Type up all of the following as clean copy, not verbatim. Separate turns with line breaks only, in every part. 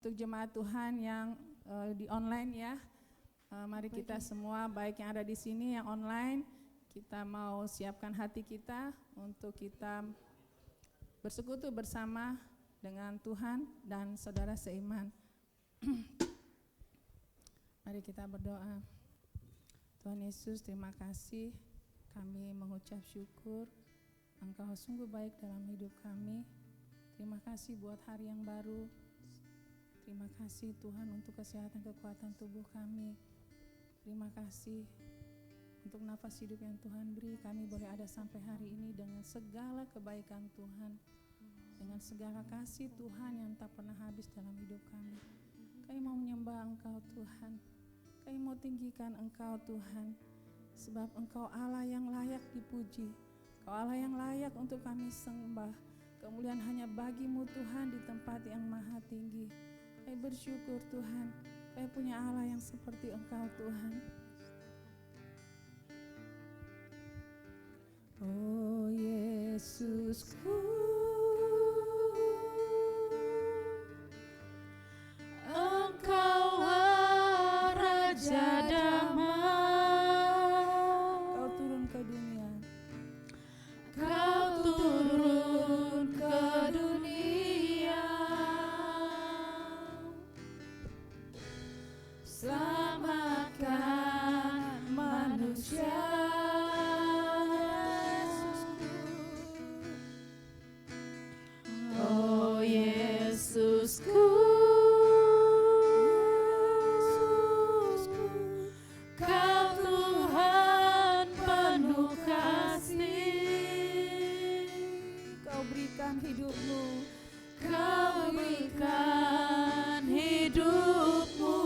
Untuk jemaat Tuhan yang di online ya, mari kita semua baik yang ada di sini yang online, kita mau siapkan hati kita untuk kita bersekutu bersama dengan Tuhan dan saudara seiman. Mari kita berdoa. Tuhan Yesus, terima kasih, kami mengucap syukur, Engkau sungguh baik dalam hidup kami. Terima kasih buat hari yang baru. Terima kasih Tuhan untuk kesehatan kekuatan tubuh kami. Terima kasih untuk nafas hidup yang Tuhan beri. Kami boleh ada sampai hari ini dengan segala kebaikan Tuhan, dengan segala kasih Tuhan yang tak pernah habis dalam hidup kami. Kami mau menyembah Engkau Tuhan. Kami mau tinggikan Engkau Tuhan, sebab Engkau Allah yang layak dipuji. Engkau Allah yang layak untuk kami sembah. Kemuliaan hanya bagi-Mu Tuhan di tempat yang maha tinggi. Kami bersyukur Tuhan, kami punya Allah yang seperti Engkau Tuhan. Oh Yesusku, Engkau Raja damai. Kau turun ke dunia. Kau turun ke dunia. Selamatkan manusia. Oh Yesusku, Kau Tuhan penuh kasih. Kau berikan hidup-Mu, Kau berikan hidup-Mu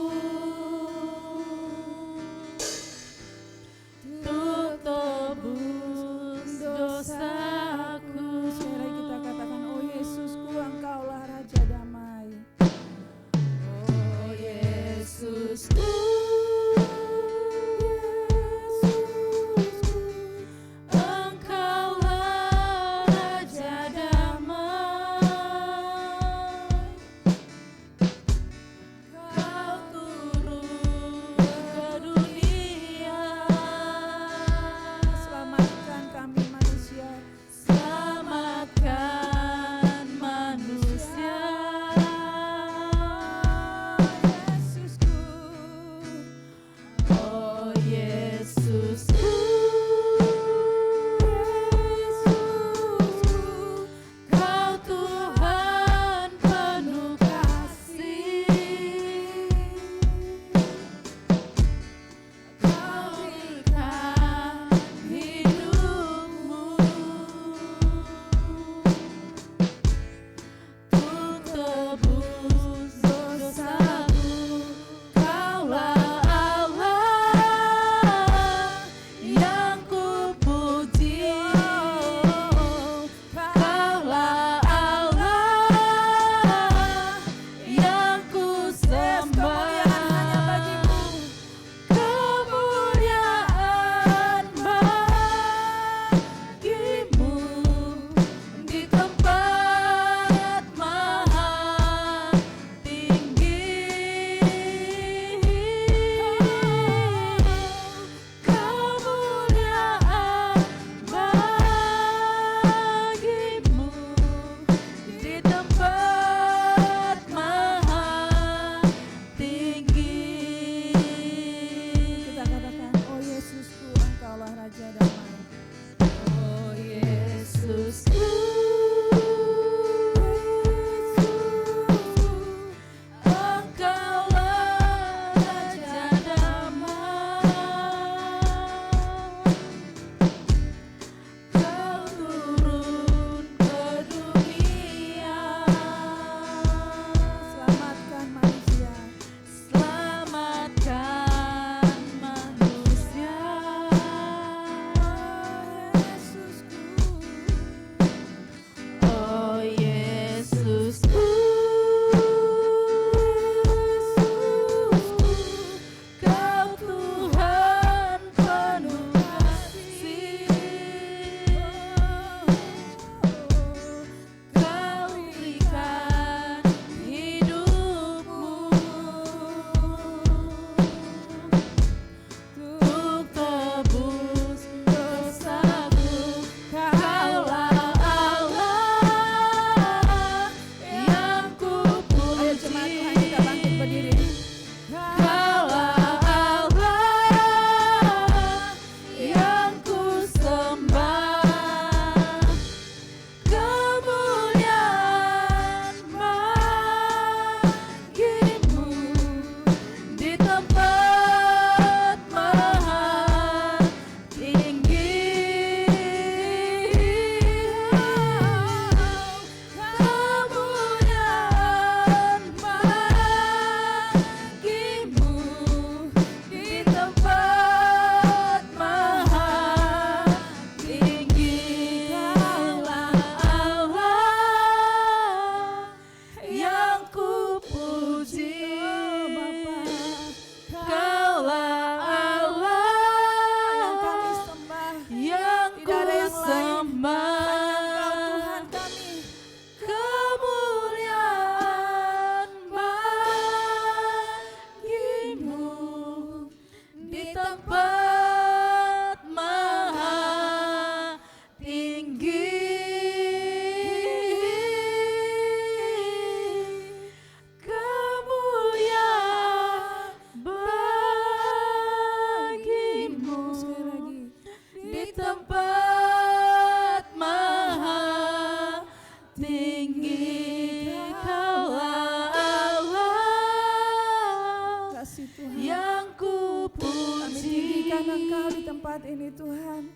Engkau di tempat ini Tuhan.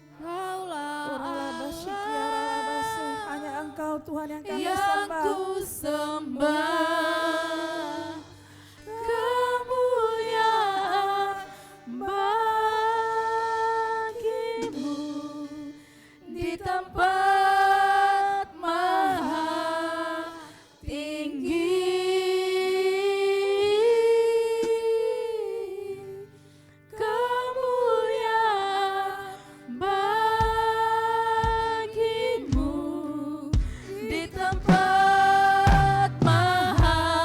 Hanya Engkau Tuhan yang kami sembah.
Kemuliaan bagimu di tempat maha tinggi. Kemuliaan bagimu di tempat maha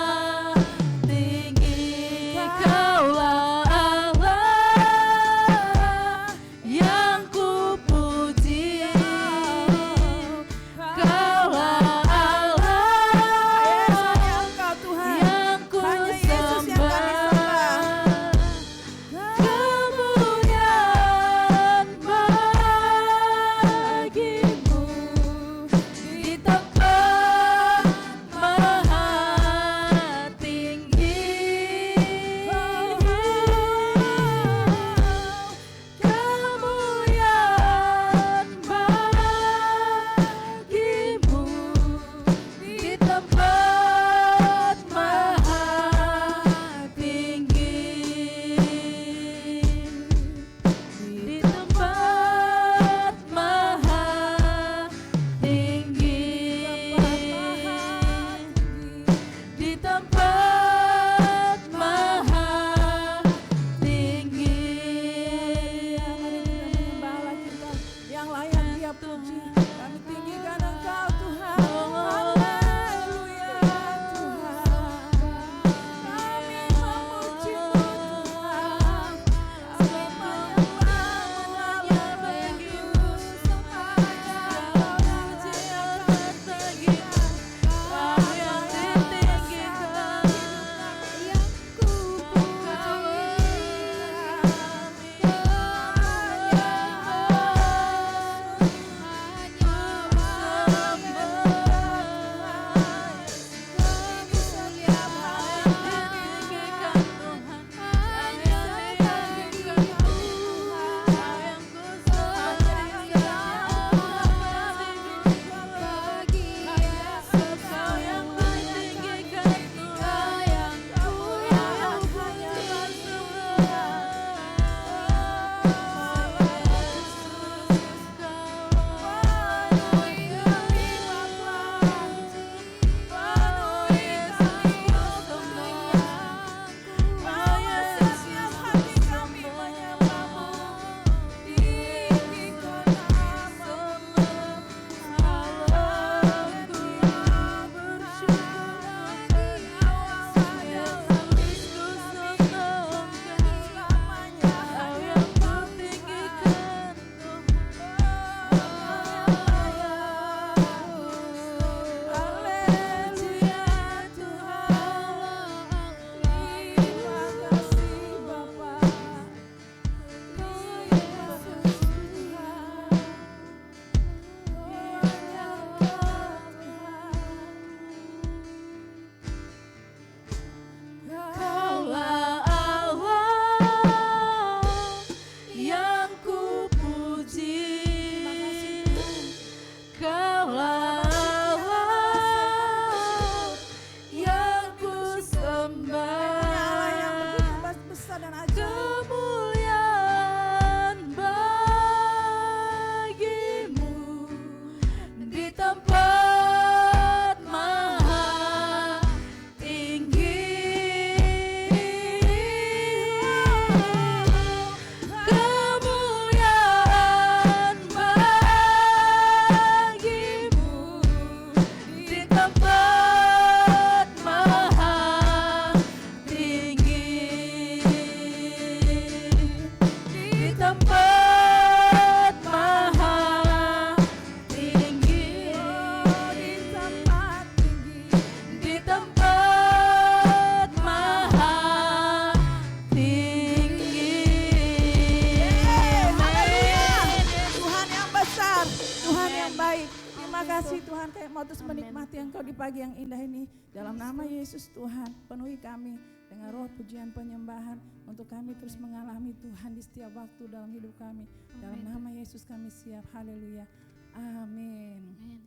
pagi yang indah ini. Dalam nama Yesus Tuhan, penuhi kami dengan roh pujian penyembahan untuk kami terus mengalami Tuhan di setiap waktu dalam hidup kami. Dalam nama Yesus kami siap. Haleluya. Amin.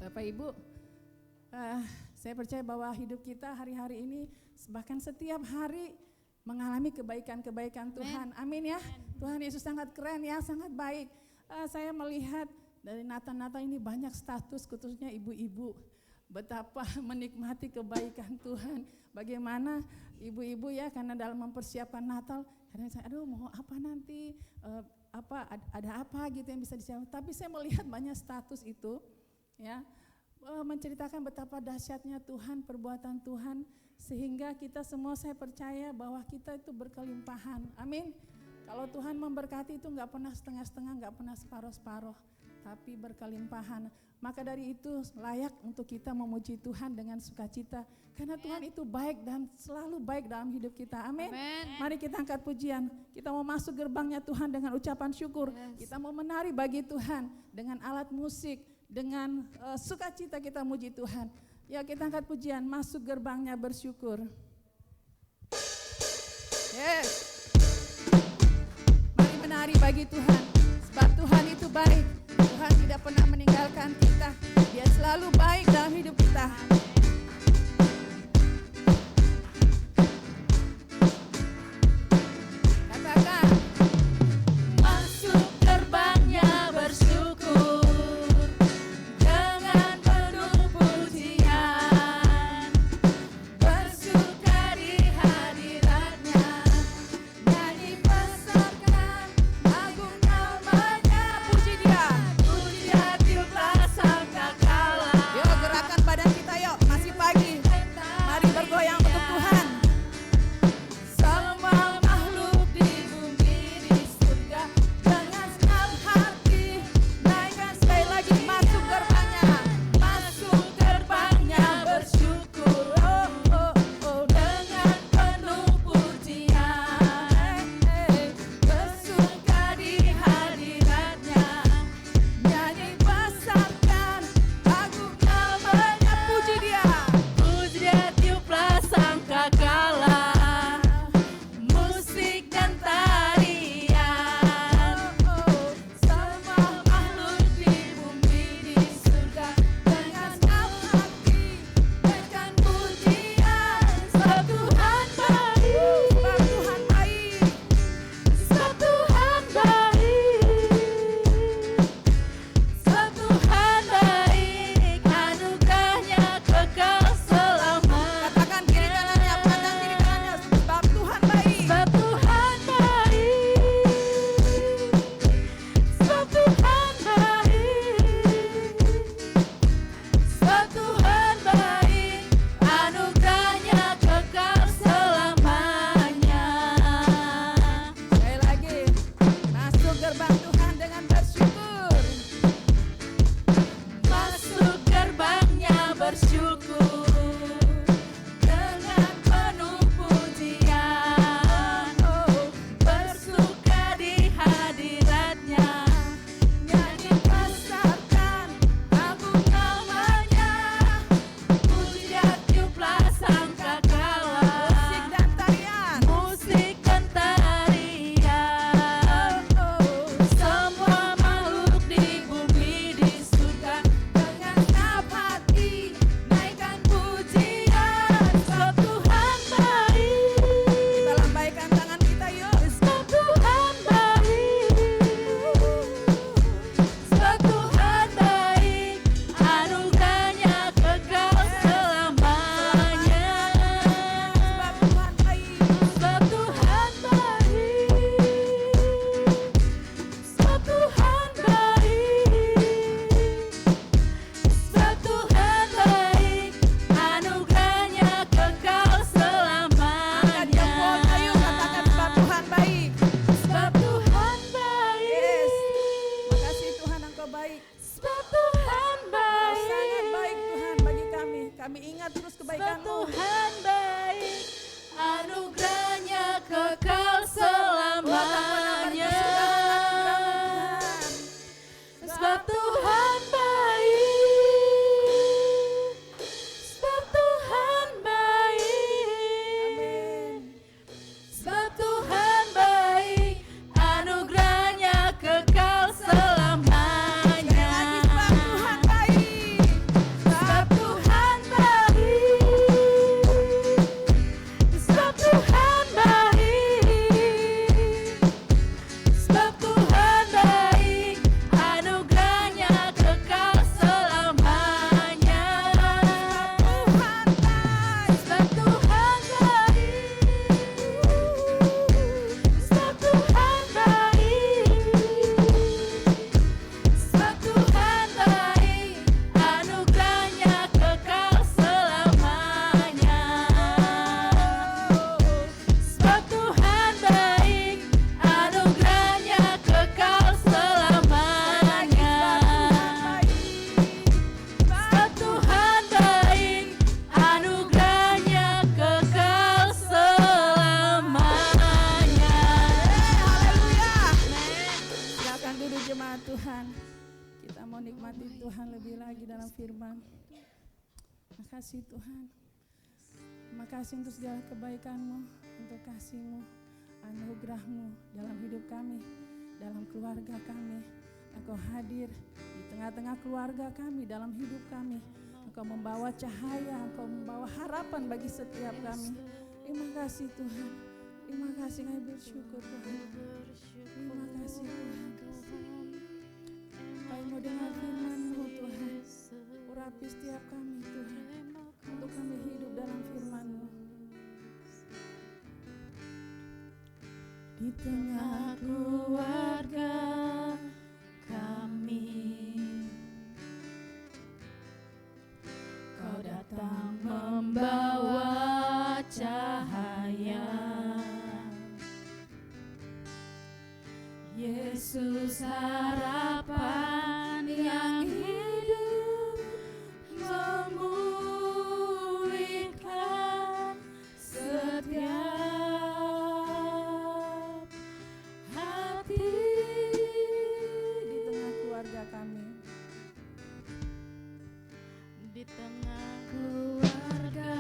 Bapak Ibu, saya percaya bahwa hidup kita hari-hari ini bahkan setiap hari mengalami kebaikan-kebaikan Tuhan. Amin ya. Tuhan Yesus sangat keren ya, sangat baik. Saya melihat dari Natal-Natal ini banyak status, khususnya ibu-ibu, betapa menikmati kebaikan Tuhan. Bagaimana ibu-ibu ya, karena dalam mempersiapkan Natal, kadang saya mau apa nanti, ada apa gitu yang bisa disiapkan. Tapi saya melihat banyak status itu ya, menceritakan betapa dahsyatnya Tuhan, perbuatan Tuhan, sehingga kita semua, saya percaya bahwa kita itu berkelimpahan. Amin. Kalau Tuhan memberkati itu nggak pernah setengah-setengah, nggak pernah separuh-separuh, tapi berkelimpahan. Maka dari itu layak untuk kita memuji Tuhan dengan sukacita, karena Tuhan itu baik dan selalu baik dalam hidup kita. Amin. Mari kita angkat pujian. Kita mau masuk gerbangnya Tuhan dengan ucapan syukur. Kita mau menari bagi Tuhan dengan alat musik, dengan sukacita kita muji Tuhan. Ya, kita angkat pujian, masuk gerbangnya bersyukur. Yes. Mari menari bagi Tuhan, sebab Tuhan itu baik. Tuhan tidak pernah meninggalkan kita. Dia selalu baik dalam hidup kita. Katakan,
masuk gerbangnya bersyukur dengan penuh pujian, bersuka di hadiratnya, nyanyi besarkan agung namanya.
puji Dia.
Puji hati tak sangka kalah.
Yuk, gerakan badan kita yuk. mau nikmati Tuhan lebih lagi dalam firman. Makasih Tuhan. Terima kasih untuk segala kebaikan-Mu, untuk kasih-Mu, anugerah-Mu dalam hidup kami, dalam keluarga kami. Engkau hadir di tengah-tengah keluarga kami, dalam hidup kami. Engkau membawa cahaya, Engkau membawa harapan bagi setiap kami. Terima kasih Tuhan. Terima kasih, kami bersyukur Tuhan. Terima kasih Tuhan. Kami mau dengar firman-Mu Tuhan. Urapi setiap kami Tuhan, untuk kami hidup dalam firman-Mu. Di tengah keluarga kami, Kau datang membawa cahaya. Yesus harapan yang hidup, memulihkan setiap hati. Di tengah keluarga kami, di tengah keluarga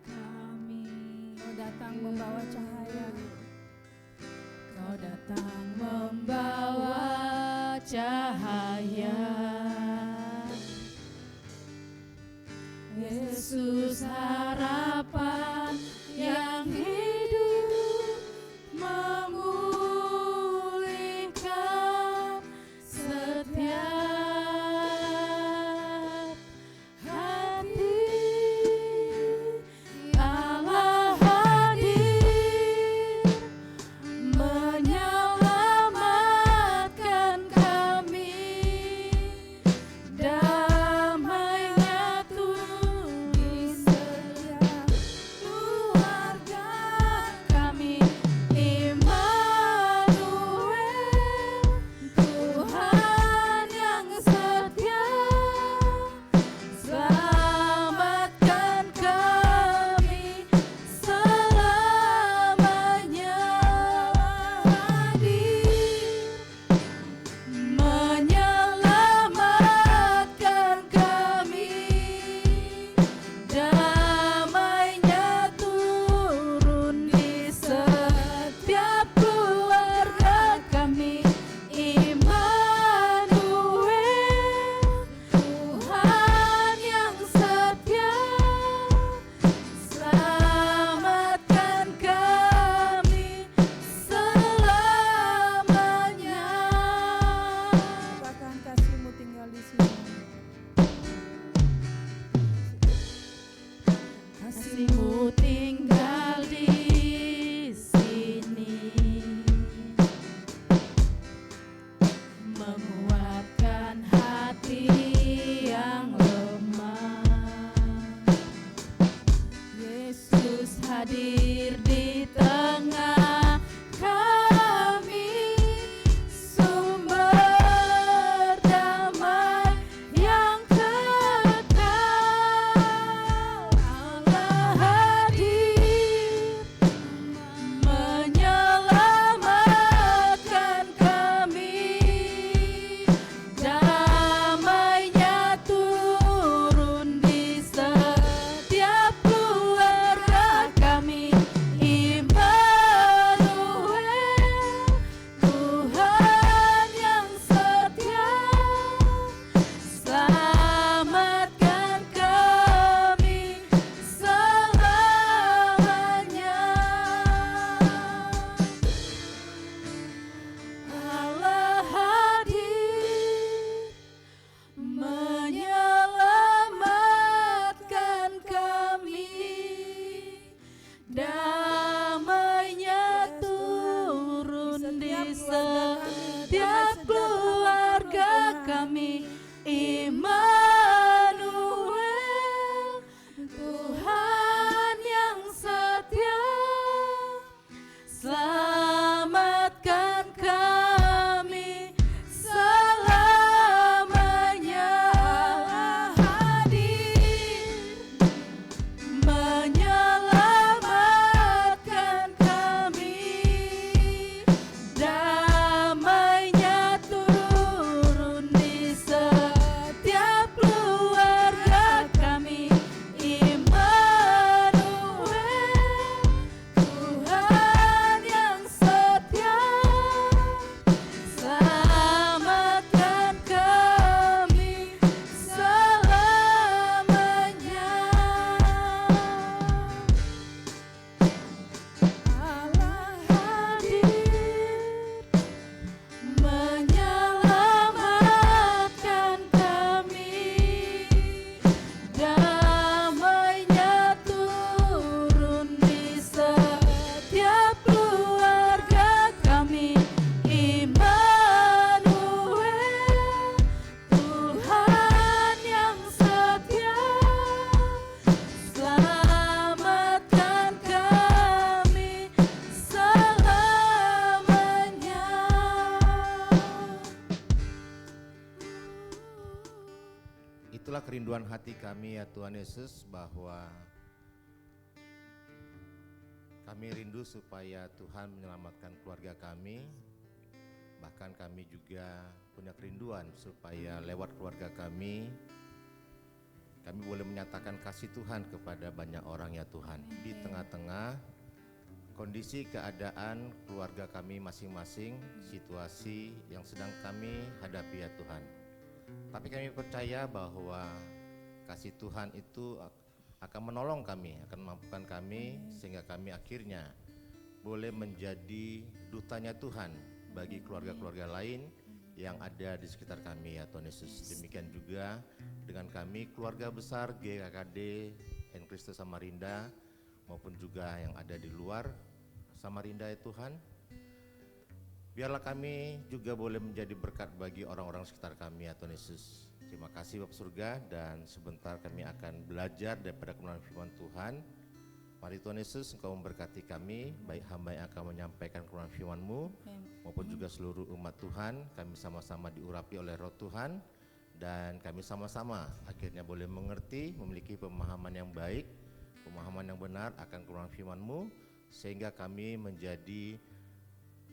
kami, Kau datang membawa cahaya. Kau datang membawa cahaya. Yesus harapan yang hidup, memulihkan setiap hati. Allah hadir menyelamatkan kami. Damainya turun di setiap keluarga kami. Immanuel, Tuhan yang setia, selamatkan kami selamanya. Hadir menyelamatkan kami. Damainya turun di setiap keluarga kami. Immanuel, Tuhan yang setia, selamatkan kami selamanya. Apakah kasih-Mu tinggal di sini? Kasih-Mu tinggal di sini, menguatkan hati yang lemah. Yesus hadir di tengah kami, sumber damai yang kekal. Allah hadir menyelamatkan kami. Damainya turun di setiap keluarga kami. menyelamatkan
kerinduan hati kami ya Tuhan Yesus, bahwa kami rindu supaya Tuhan menyelamatkan keluarga kami. Bahkan kami juga punya kerinduan supaya lewat keluarga kami boleh menyatakan kasih Tuhan kepada banyak orang ya Tuhan. Di tengah-tengah kondisi keadaan keluarga kami masing-masing, situasi yang sedang kami hadapi ya Tuhan. Tapi kami percaya bahwa kasih Tuhan itu akan menolong kami, akan memampukan kami, sehingga kami akhirnya boleh menjadi dutanya Tuhan bagi keluarga-keluarga lain yang ada di sekitar kami ya Tuhan Yesus. Demikian juga dengan kami keluarga besar GKKD and Kristus Samarinda, maupun juga yang ada di luar Samarinda ya Tuhan. Biarlah kami juga boleh menjadi berkat bagi orang-orang sekitar kami ya Tuhan Yesus. Terima kasih Bapak Surga, dan sebentar kami akan belajar daripada kebenaran firman Tuhan. Mari Tuhan Yesus, Engkau memberkati kami, baik hamba yang akan menyampaikan kebenaran firman-Mu maupun juga seluruh umat Tuhan. Kami sama-sama diurapi oleh Roh Tuhan, dan kami sama-sama akhirnya boleh mengerti, memiliki pemahaman yang baik, pemahaman yang benar akan kebenaran firman-Mu, sehingga kami menjadi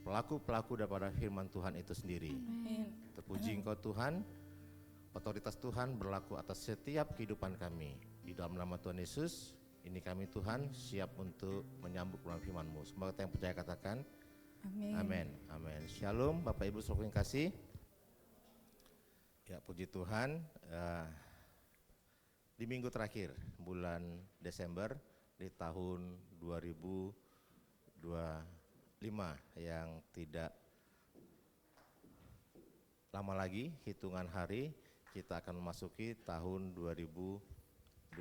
pelaku-pelaku daripada firman Tuhan itu sendiri. Terpuji Engkau Tuhan, otoritas Tuhan berlaku atas setiap kehidupan kami. Di dalam nama Tuhan Yesus, ini kami Tuhan siap untuk menyambut kebenaran firman-Mu. Semoga kita yang percaya katakan
Amin.
amin. Amin. Shalom Bapak Ibu saudara yang kasih. Ya, puji Tuhan, di minggu terakhir bulan Desember di tahun 2025 yang tidak lama lagi, hitungan hari kita akan memasuki tahun 2026.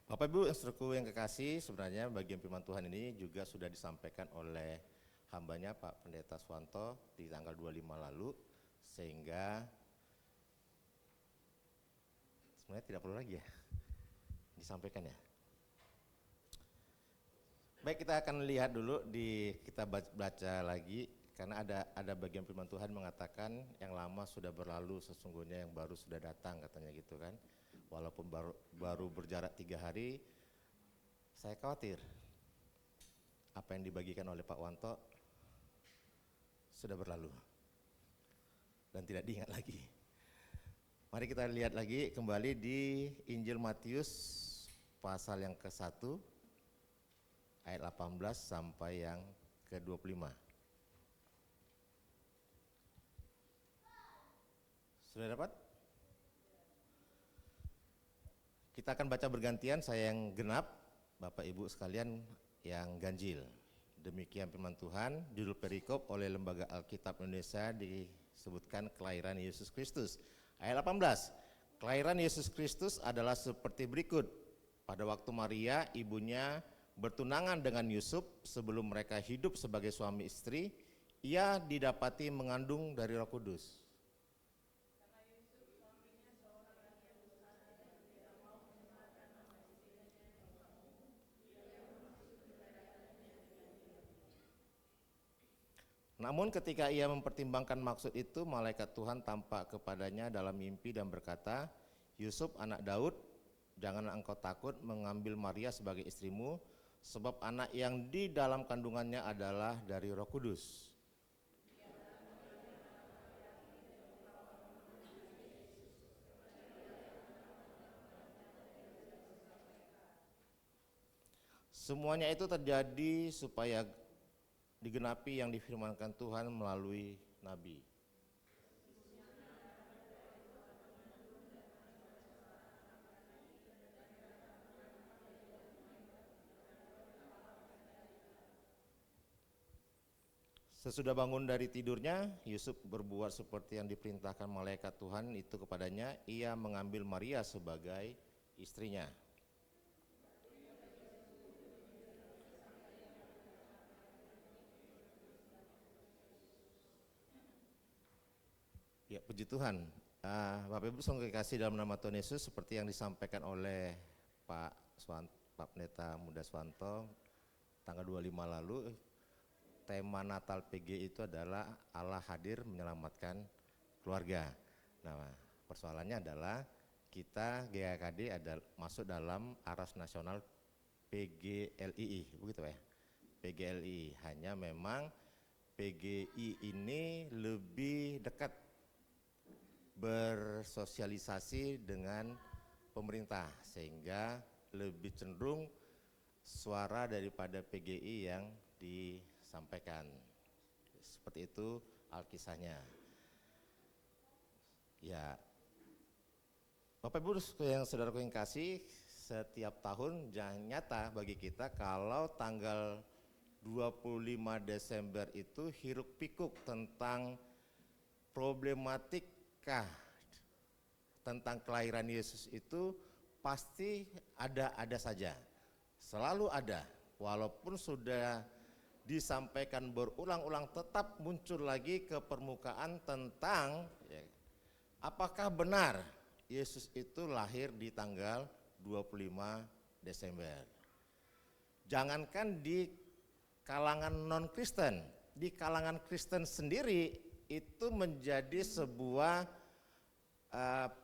Bapak Ibu saudaraku yang kekasih, sebenarnya bagian firman Tuhan ini juga sudah disampaikan oleh hambanya Pak Pendeta Swanto di tanggal 25 lalu, sehingga sebenarnya tidak perlu lagi ya disampaikan ya. Baik, kita akan lihat dulu, kita baca lagi, karena ada bagian firman Tuhan mengatakan yang lama sudah berlalu, sesungguhnya yang baru sudah datang, katanya gitu kan. Walaupun baru berjarak 3 hari, saya khawatir apa yang dibagikan oleh Pak Wanto sudah berlalu dan tidak diingat lagi. Mari kita lihat lagi kembali di Injil Matius pasal yang ke-1 ayat 18 sampai yang ke-25. Sudah dapat? Kita akan baca bergantian, saya yang genap, Bapak Ibu sekalian yang ganjil. Demikian firman Tuhan, judul perikop oleh Lembaga Alkitab Indonesia disebutkan kelahiran Yesus Kristus. Ayat 18, kelahiran Yesus Kristus adalah seperti berikut. Pada waktu Maria, ibunya bertunangan dengan Yusuf, sebelum mereka hidup sebagai suami istri, ia didapati mengandung dari Roh Kudus. Namun ketika ia mempertimbangkan maksud itu, malaikat Tuhan tampak kepadanya dalam mimpi dan berkata, Yusuf anak Daud, janganlah engkau takut mengambil Maria sebagai istrimu, sebab anak yang di dalam kandungannya adalah dari Roh Kudus. Semuanya itu terjadi supaya digenapi yang difirmankan Tuhan melalui Nabi. Sesudah bangun dari tidurnya, Yusuf berbuat seperti yang diperintahkan malaikat Tuhan itu kepadanya. Ia mengambil Maria sebagai istrinya. Ya, puji Tuhan. Bapak Ibu saudara kekasih dalam nama Tuhan Yesus, seperti yang disampaikan oleh Pak Pendeta Muda Swanto tanggal 25 lalu, tema Natal PG itu adalah Allah hadir menyelamatkan keluarga. Nah, persoalannya adalah kita GKKD ada masuk dalam Aras Nasional PGLII, begitu ya. PGLII, hanya memang PGI ini lebih dekat bersosialisasi dengan pemerintah sehingga lebih cenderung suara daripada PGI yang disampaikan. Seperti itu alkisahnya. Ya, Bapak Ibu yang saudaraku yang kasih, setiap tahun nyata bagi kita kalau tanggal 25 Desember itu hiruk pikuk tentang problematika tentang kelahiran Yesus itu pasti ada saja, selalu ada, walaupun sudah disampaikan berulang-ulang tetap muncul lagi ke permukaan tentang ya, apakah benar Yesus itu lahir di tanggal 25 Desember. Jangankan di kalangan non-Kristen, di kalangan Kristen sendiri itu menjadi sebuah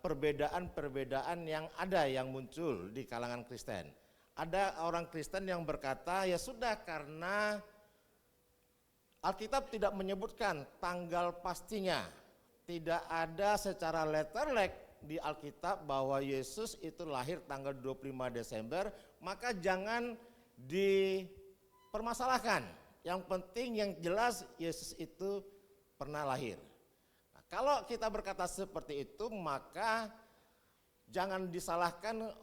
perbedaan-perbedaan yang ada yang muncul di kalangan Kristen. Ada orang Kristen yang berkata, ya sudah karena Alkitab tidak menyebutkan tanggal pastinya, tidak ada secara letterlek di Alkitab bahwa Yesus itu lahir tanggal 25 Desember, maka jangan dipermasalahkan. Yang penting yang jelas Yesus itu pernah lahir. Nah, kalau kita berkata seperti itu, maka jangan disalahkan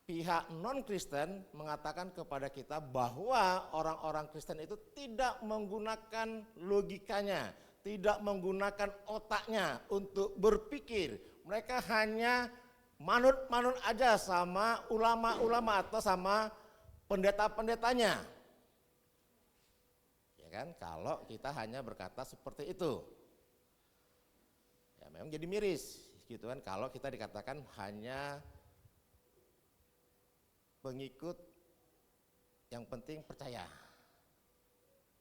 pihak non-Kristen mengatakan kepada kita bahwa orang-orang Kristen itu tidak menggunakan logikanya, tidak menggunakan otaknya untuk berpikir. Mereka hanya manut-manut aja sama ulama-ulama atau sama pendeta-pendetanya. Ya kan, kalau kita hanya berkata seperti itu. Ya memang jadi miris gitu kan kalau kita dikatakan hanya pengikut yang penting percaya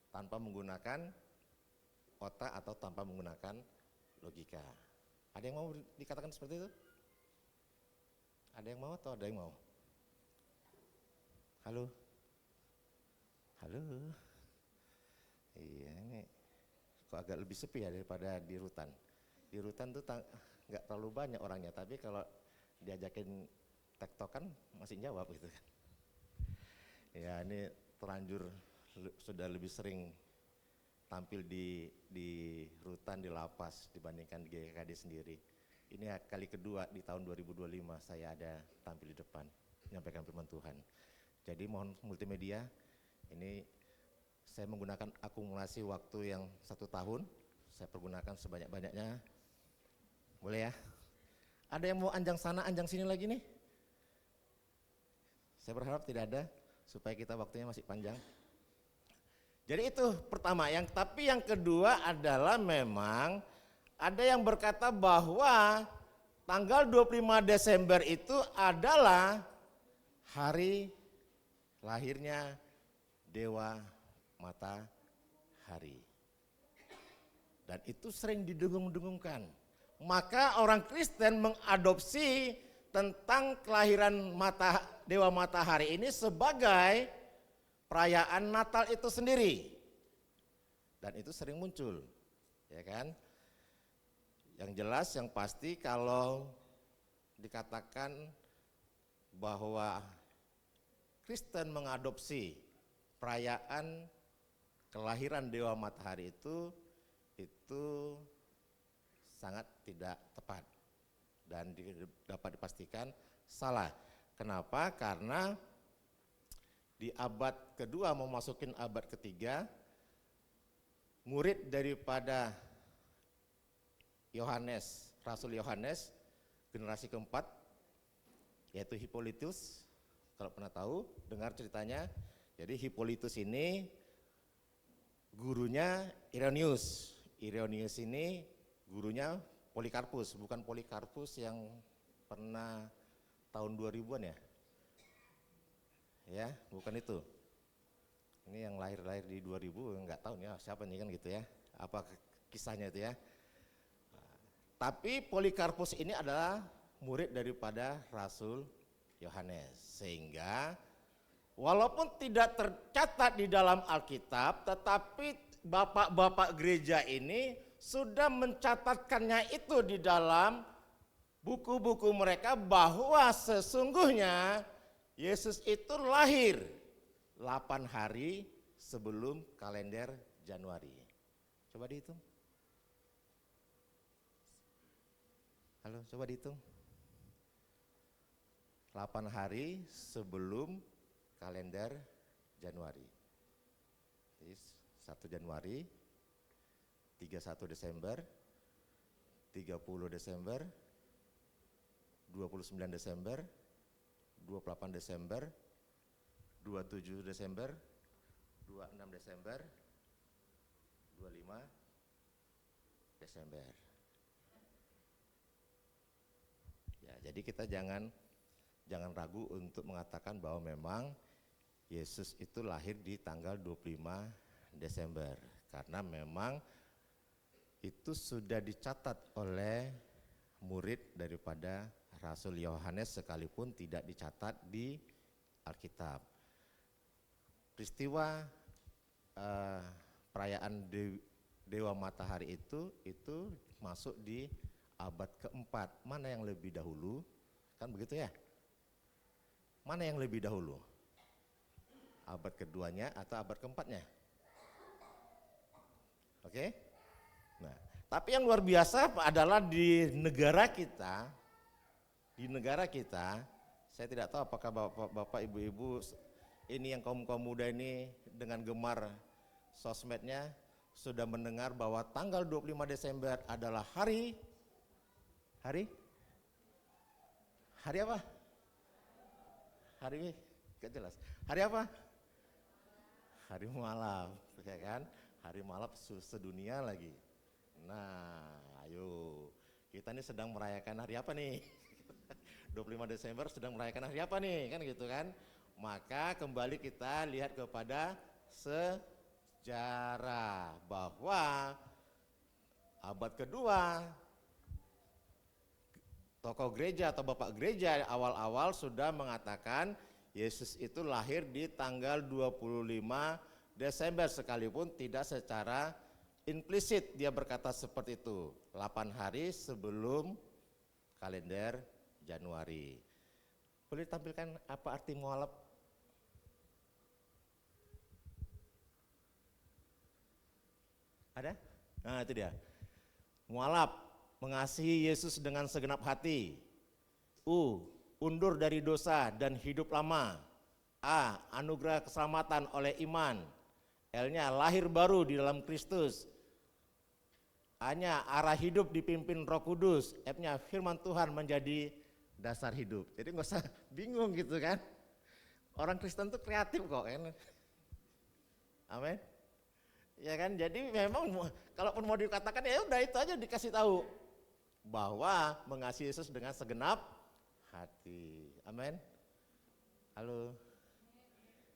tanpa menggunakan otak atau tanpa menggunakan logika. Ada yang mau dikatakan seperti itu? Ada yang mau atau ada yang mau? Halo? Halo? Iya, ini kok agak lebih sepi ya daripada di rutan. Di rutan tuh nggak terlalu banyak orangnya, tapi kalau diajakin tektokan masih jawab gitu kan. Ya ini terlanjur sudah lebih sering tampil di rutan, di lapas dibandingkan di GKKD sendiri. Ini kali kedua di tahun 2025 saya ada tampil di depan menyampaikan firman Tuhan. Jadi mohon multimedia, ini saya menggunakan akumulasi waktu yang 1 tahun, saya pergunakan sebanyak-banyaknya. Boleh ya? Ada yang mau anjang sana, anjang sini lagi nih? Saya berharap tidak ada, supaya kita waktunya masih panjang. Jadi itu pertama, tapi yang kedua adalah memang ada yang berkata bahwa tanggal 25 Desember itu adalah hari lahirnya Dewa Matahari. Dan itu sering didengung-dengungkan. Maka orang Kristen mengadopsi tentang kelahiran Dewa Matahari ini sebagai perayaan Natal itu sendiri. Dan itu sering muncul, ya kan? Yang jelas, yang pasti kalau dikatakan bahwa Kristen mengadopsi perayaan kelahiran Dewa Matahari itu sangat tidak tepat dan dapat dipastikan salah. Kenapa? Karena di abad kedua mau masukin abad ketiga, murid daripada Yohanes, Rasul Yohanes, generasi keempat, yaitu Hippolytus, kalau pernah tahu, dengar ceritanya. Jadi Hippolytus ini gurunya Irenaeus. Irenaeus ini gurunya Polikarpus, bukan Polikarpus yang pernah tahun 2000-an ya. Ya, bukan itu. Ini yang lahir di 2000, enggak tahu ya siapa nih kan gitu ya. Apa kisahnya itu ya. Tapi Polikarpus ini adalah murid daripada Rasul Yohanes, sehingga walaupun tidak tercatat di dalam Alkitab, tetapi bapak-bapak gereja ini sudah mencatatkannya itu di dalam buku-buku mereka bahwa sesungguhnya Yesus itu lahir 8 hari sebelum kalender Januari. Coba dihitung. Halo, coba dihitung. 8 hari sebelum kalender Januari. 1 Januari, 31 Desember, 30 Desember, 29 Desember, 28 Desember, 27 Desember, 26 Desember, 25 Desember. Ya, jadi kita jangan ragu untuk mengatakan bahwa memang Yesus itu lahir di tanggal 25 Desember, karena memang itu sudah dicatat oleh murid daripada Rasul Yohanes sekalipun tidak dicatat di Alkitab. Peristiwa perayaan Dewa Matahari itu masuk di abad keempat. Mana yang lebih dahulu? Kan begitu ya? Mana yang lebih dahulu? Abad keduanya atau abad keempatnya? Oke? Nah, tapi yang luar biasa adalah di negara kita, saya tidak tahu apakah bapak-bapak, ibu-ibu ini yang kaum muda ini dengan gemar sosmednya sudah mendengar bahwa tanggal 25 Desember adalah hari apa? Hari gak jelas. Hari apa? Hari mualaf, ya kan? Hari mualaf sedunia lagi. Nah, ayo kita ini sedang merayakan hari apa nih? 25 Desember sedang merayakan hari apa nih? Kan gitu kan? Maka kembali kita lihat kepada sejarah bahwa abad kedua tokoh gereja atau bapak gereja awal-awal sudah mengatakan Yesus itu lahir di tanggal 25 Desember sekalipun tidak secara implisit dia berkata seperti itu, 8 hari sebelum kalender Januari. Boleh tampilkan apa arti mualaf? Ada? Nah itu dia. Mualaf, mengasihi Yesus dengan segenap hati. Undur dari dosa dan hidup lama. Anugerah keselamatan oleh iman. L-nya lahir baru di dalam Kristus. A-nya arah hidup dipimpin Roh Kudus. F-nya firman Tuhan menjadi dasar hidup. Jadi nggak usah bingung gitu kan. Orang Kristen tuh kreatif kok kan. Amin. Ya kan, jadi memang kalaupun mau dikatakan ya udah itu aja dikasih tahu bahwa mengasihi Yesus dengan segenap hati. Amin. Halo.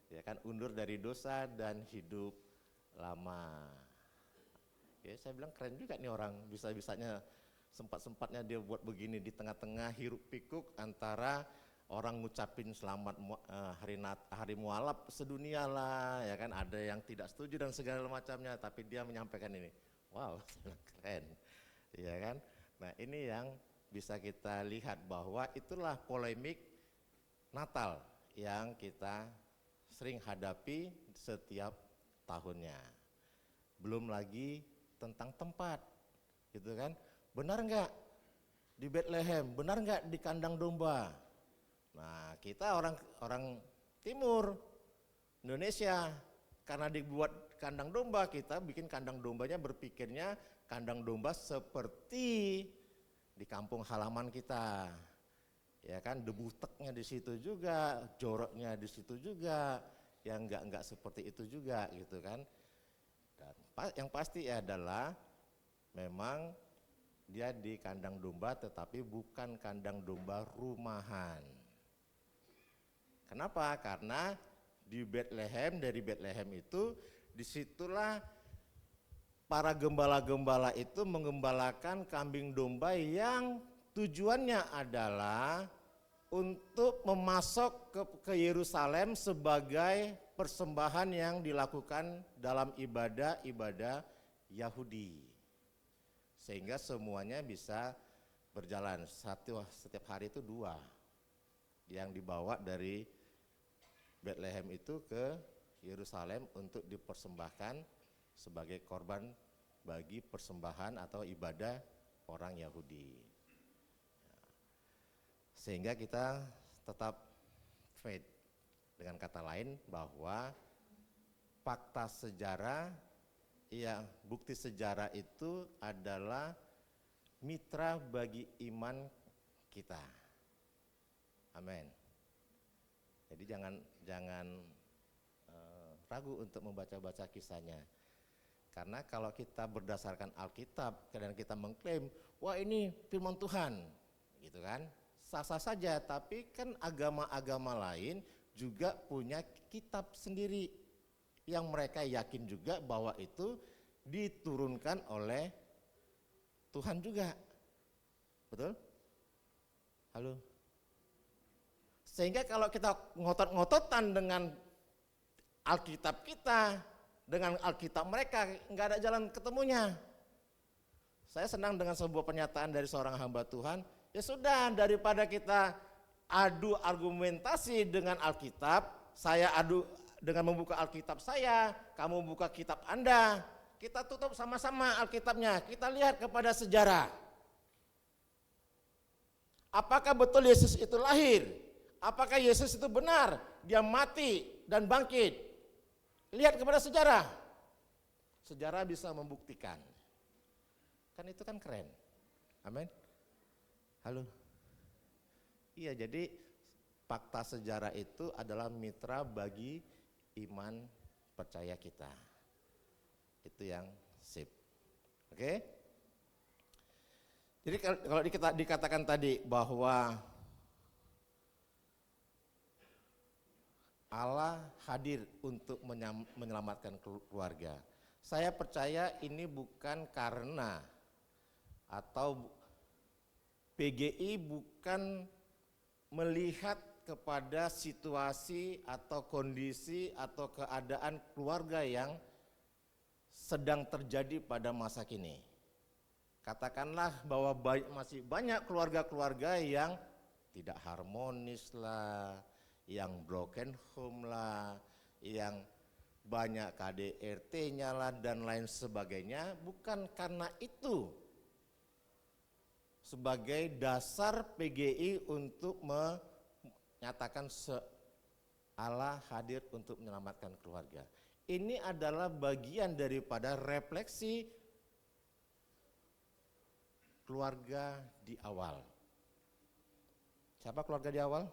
Ya kan, undur dari dosa dan hidup lama. Ya saya bilang keren juga nih orang, bisa-bisanya sempat-sempatnya dia buat begini di tengah-tengah hiruk pikuk antara orang ngucapin selamat hari mualaf sedunia lah, ya kan, ada yang tidak setuju dan segala macamnya, tapi dia menyampaikan ini. Wow, keren. Ya kan? Nah, ini yang bisa kita lihat bahwa itulah polemik Natal yang kita sering hadapi setiap tahunnya. Belum lagi tentang tempat, gitu kan? Benar nggak di Bethlehem? Benar nggak di kandang domba? Nah, kita orang Timur Indonesia, karena dibuat kandang domba, kita bikin kandang dombanya berpikirnya kandang domba seperti di kampung halaman kita. Ya kan, debu teknya di situ juga, joroknya di situ juga, yang enggak seperti itu juga gitu kan. Dan yang pasti adalah memang dia di kandang domba tetapi bukan kandang domba rumahan. Kenapa? Karena di Bethlehem, dari Bethlehem itu disitulah para gembala-gembala itu menggembalakan kambing domba yang tujuannya adalah untuk memasok ke Yerusalem sebagai persembahan yang dilakukan dalam ibadah-ibadah Yahudi. Sehingga semuanya bisa berjalan. Setiap hari itu 2 yang dibawa dari Bethlehem itu ke Yerusalem untuk dipersembahkan sebagai korban bagi persembahan atau ibadah orang Yahudi. Sehingga kita tetap faith, dengan kata lain bahwa fakta sejarah, ya bukti sejarah itu adalah mitra bagi iman kita. Amin. Jadi jangan ragu untuk membaca-baca kisahnya. Karena kalau kita berdasarkan Alkitab dan kita mengklaim, wah ini firman Tuhan, gitu kan? Sah-sah saja, tapi kan agama-agama lain juga punya kitab sendiri yang mereka yakin juga bahwa itu diturunkan oleh Tuhan juga. Betul? Halo? Sehingga kalau kita ngotot-ngototan dengan Alkitab kita, dengan Alkitab mereka, nggak ada jalan ketemunya. Saya senang dengan sebuah pernyataan dari seorang hamba Tuhan, ya sudah, daripada kita adu argumentasi dengan Alkitab, saya adu dengan membuka Alkitab saya, kamu buka kitab Anda, kita tutup sama-sama Alkitabnya, kita lihat kepada sejarah. Apakah betul Yesus itu lahir? Apakah Yesus itu benar? Dia mati dan bangkit. Lihat kepada sejarah. Sejarah bisa membuktikan. Kan itu kan keren. Amin. Halo. Iya, jadi fakta sejarah itu adalah mitra bagi iman percaya kita. Itu yang sip. Oke? Jadi kalau dikatakan tadi bahwa Allah hadir untuk menyelamatkan keluarga. Saya percaya ini bukan karena atau PGI bukan melihat kepada situasi atau kondisi atau keadaan keluarga yang sedang terjadi pada masa kini. Katakanlah bahwa masih banyak keluarga-keluarga yang tidak harmonis lah, yang broken home lah, yang banyak KDRT-nya lah dan lain sebagainya, bukan karena itu sebagai dasar PGI untuk menyatakan Allah hadir untuk menyelamatkan keluarga. Ini adalah bagian daripada refleksi keluarga di awal. Siapa keluarga di awal?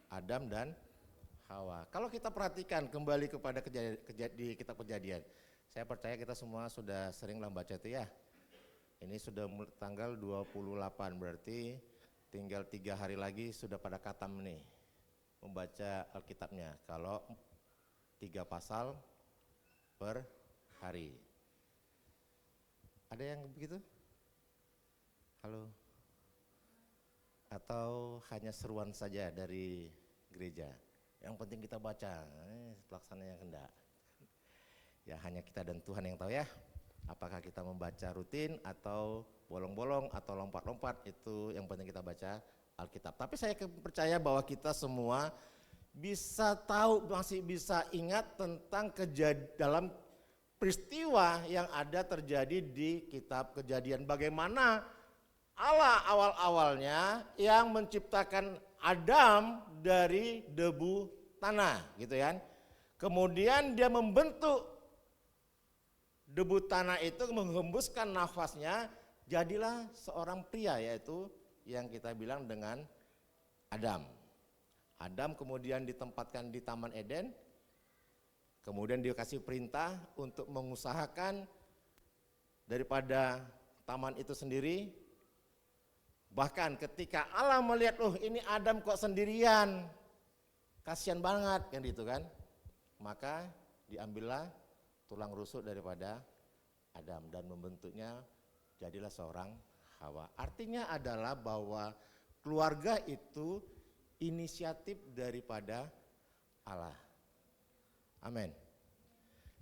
Adam dan Hawa. Kalau kita perhatikan kembali kepada di kitab Kejadian, saya percaya kita semua sudah seringlah baca itu ya. Ini sudah tanggal 28, berarti tinggal 3 hari lagi sudah pada khatam nih membaca Alkitabnya. Kalau 3 pasal per hari. Ada yang begitu? Halo? Atau hanya seruan saja dari gereja? Yang penting kita baca, pelaksananya hendak. Ya hanya kita dan Tuhan yang tahu ya. Apakah kita membaca rutin atau bolong-bolong atau lompat-lompat, itu yang penting kita baca Alkitab. Tapi saya percaya bahwa kita semua bisa tahu, masih bisa ingat tentang dalam peristiwa yang ada terjadi di kitab Kejadian. Bagaimana Allah awal-awalnya yang menciptakan Adam dari debu tanah, gitu kan. Kemudian dia membentuk debu tanah itu, menghembuskan nafasnya, jadilah seorang pria, yaitu yang kita bilang dengan Adam. Adam kemudian ditempatkan di Taman Eden, kemudian dikasih perintah untuk mengusahakan daripada taman itu sendiri. Bahkan ketika Allah melihat, ini Adam kok sendirian, kasihan banget kan gitu kan. Maka diambillah tulang rusuk daripada Adam dan membentuknya jadilah seorang Hawa. Artinya adalah bahwa keluarga itu inisiatif daripada Allah. Amin.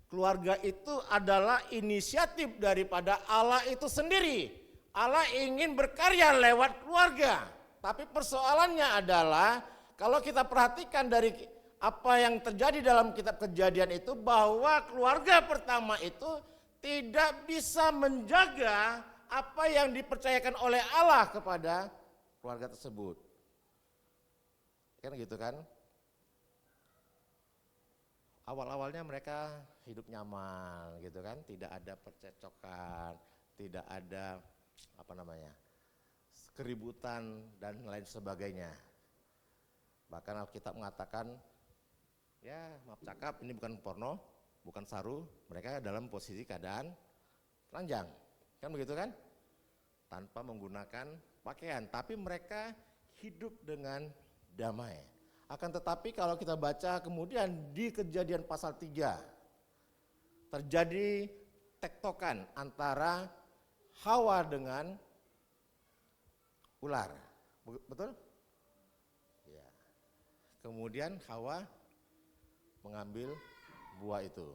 Keluarga itu adalah inisiatif daripada Allah itu sendiri. Allah ingin berkarya lewat keluarga. Tapi persoalannya adalah kalau kita perhatikan dari apa yang terjadi dalam kitab Kejadian itu, bahwa keluarga pertama itu tidak bisa menjaga apa yang dipercayakan oleh Allah kepada keluarga tersebut. Kan gitu kan? Awal-awalnya mereka hidup nyaman gitu kan, tidak ada percecokan, tidak ada keributan dan lain sebagainya. Bahkan Alkitab mengatakan, ya maaf cakap, ini bukan porno, bukan saru, mereka dalam posisi keadaan telanjang. Kan begitu kan? Tanpa menggunakan pakaian, tapi mereka hidup dengan damai. Akan tetapi kalau kita baca kemudian di Kejadian pasal 3, terjadi tektokan antara Hawa dengan ular. Betul? Ya. Kemudian Hawa mengambil buah itu.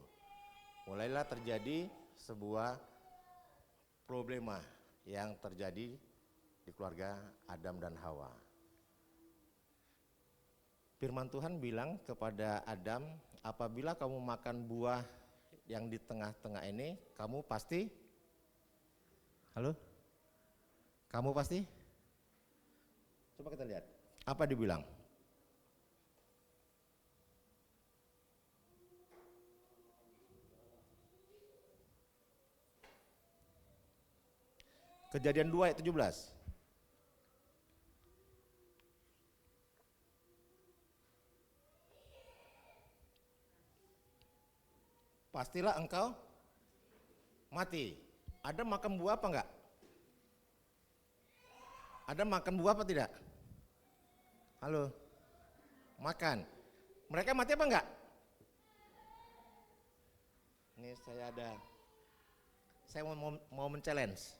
Mulailah terjadi sebuah problema yang terjadi di keluarga Adam dan Hawa. Firman Tuhan bilang kepada Adam, apabila kamu makan buah yang di tengah-tengah ini, kamu pasti, halo? Kamu pasti? Coba kita lihat, apa dibilang? Kejadian 2 ayat 17. Pastilah engkau mati. Ada makan buah apa enggak? Ada makan buah apa tidak? Halo? Makan. Mereka mati apa enggak? Ini saya mau men-challenge.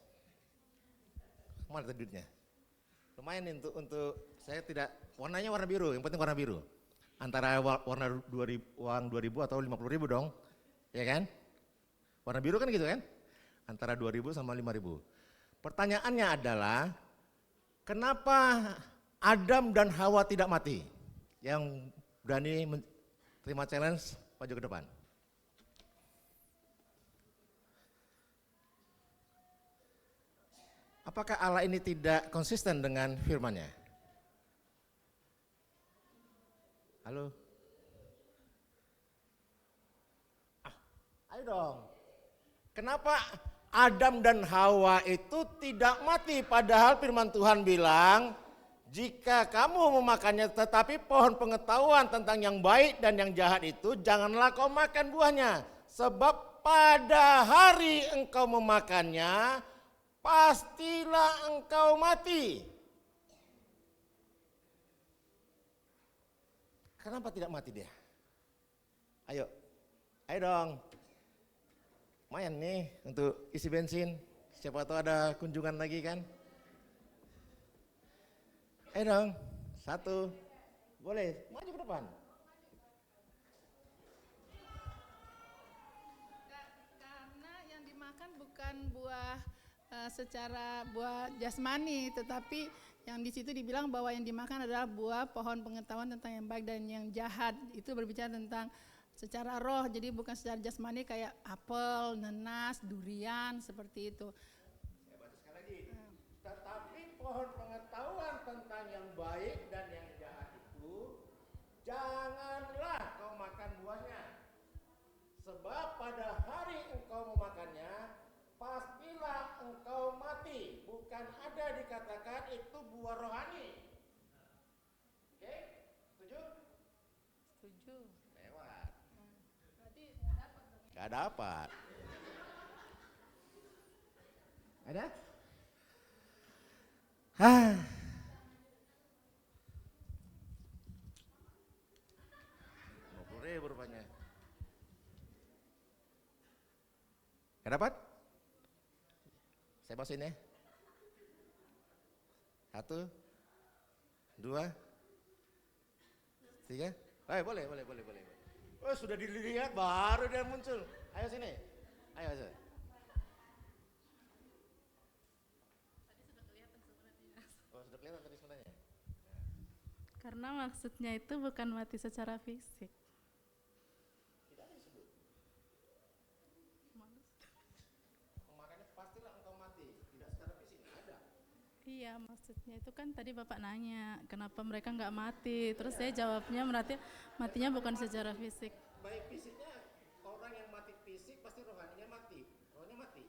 Mana duitnya? Lumayan nih untuk saya tidak, warnanya warna biru, yang penting warna biru. Antara warna 2000, uang 2000 atau 50.000 dong. Ya kan? Warna biru kan gitu kan? Antara 2000 sama 5000. Pertanyaannya adalah, kenapa Adam dan Hawa tidak mati? Yang berani menerima challenge, maju ke depan. Apakah Allah ini tidak konsisten dengan firman-Nya? Halo? Ayo dong. Kenapa Adam dan Hawa itu tidak mati? Padahal firman Tuhan bilang, jika kamu memakannya, tetapi pohon pengetahuan tentang yang baik dan yang jahat itu, janganlah kau makan buahnya. Sebab pada hari engkau memakannya, pastilah engkau mati. Kenapa tidak mati dia? Ayo dong. Lumayan nih untuk isi bensin. Siapa tahu ada kunjungan lagi kan? Ayo dong, 1. Boleh, maju ke depan.
Karena yang dimakan bukan buah secara buah jasmani, tetapi yang di situ dibilang bahwa yang dimakan adalah buah pohon pengetahuan tentang yang baik dan yang jahat. Itu berbicara tentang secara roh, jadi bukan secara jasmani kayak apel, nanas, durian, seperti itu.
Saya baca sekali lagi. Tetapi pohon pengetahuan tentang yang baik dan yang jahat itu, janganlah kau makan buahnya. Sebab pada hari engkau memakannya, pastilah engkau mati. Bukan ada dikatakan itu buah rohani. Oke? Setuju?
Setuju.
Lewat.
Berarti nggak dapat dong.
Gak dapat. Ada? 50.000 rupanya. Nggak dapat? Saya masukin ya. 1, 2, 3. Boleh. Oh, sudah dilihat baru dia muncul. Ayo sini. Ayo. Oh, sudah kelihatan tadi sebenarnya.
Karena maksudnya itu bukan mati secara fisik.
Tidak ada disebut. Makanya pastilah engkau mati, tidak secara fisik, ada.
Iya, maksudnya itu kan tadi Bapak nanya, kenapa mereka nggak mati? Terus saya jawabnya berarti matinya bukan secara fisik.
Baik fisiknya, orang yang mati fisik pasti rohaninya mati. Rohnya mati.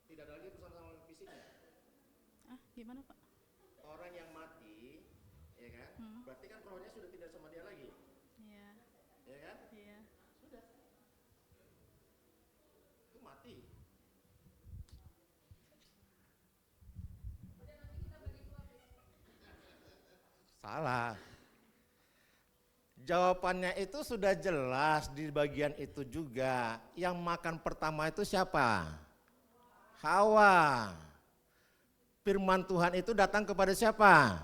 Tidak ada lagi bersama-sama fisiknya.
Gimana Pak?
Orang yang mati, ya kan? Berarti kan rohnya sudah tidak sama dia lagi.
Iya.
Ya kan?
Iya.
Sudah. Itu mati. Salah. Jawabannya itu sudah jelas di bagian itu juga. Yang makan pertama itu siapa? Hawa. Firman Tuhan itu datang kepada siapa?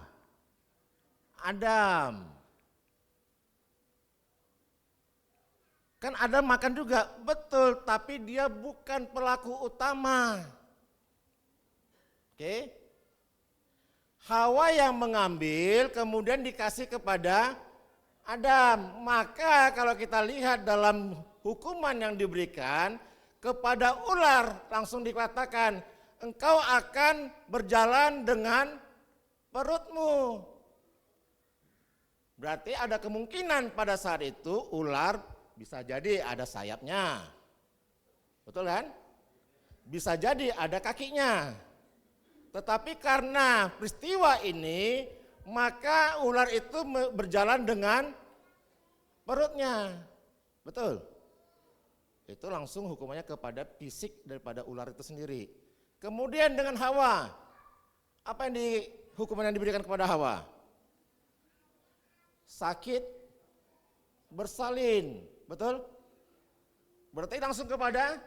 Adam. Kan Adam makan juga, betul, tapi dia bukan pelaku utama. Oke? Hawa yang mengambil kemudian dikasih kepada Adam. Maka kalau kita lihat dalam hukuman yang diberikan kepada ular langsung dikatakan, engkau akan berjalan dengan perutmu. Berarti ada kemungkinan pada saat itu ular bisa jadi ada sayapnya. Betul kan? Bisa jadi ada kakinya. Tetapi karena peristiwa ini, maka ular itu berjalan dengan perutnya. Betul? Itu langsung hukumannya kepada fisik daripada ular itu sendiri. Kemudian dengan Hawa, apa yang hukuman yang diberikan kepada Hawa? Sakit, bersalin, betul? Berarti langsung kepada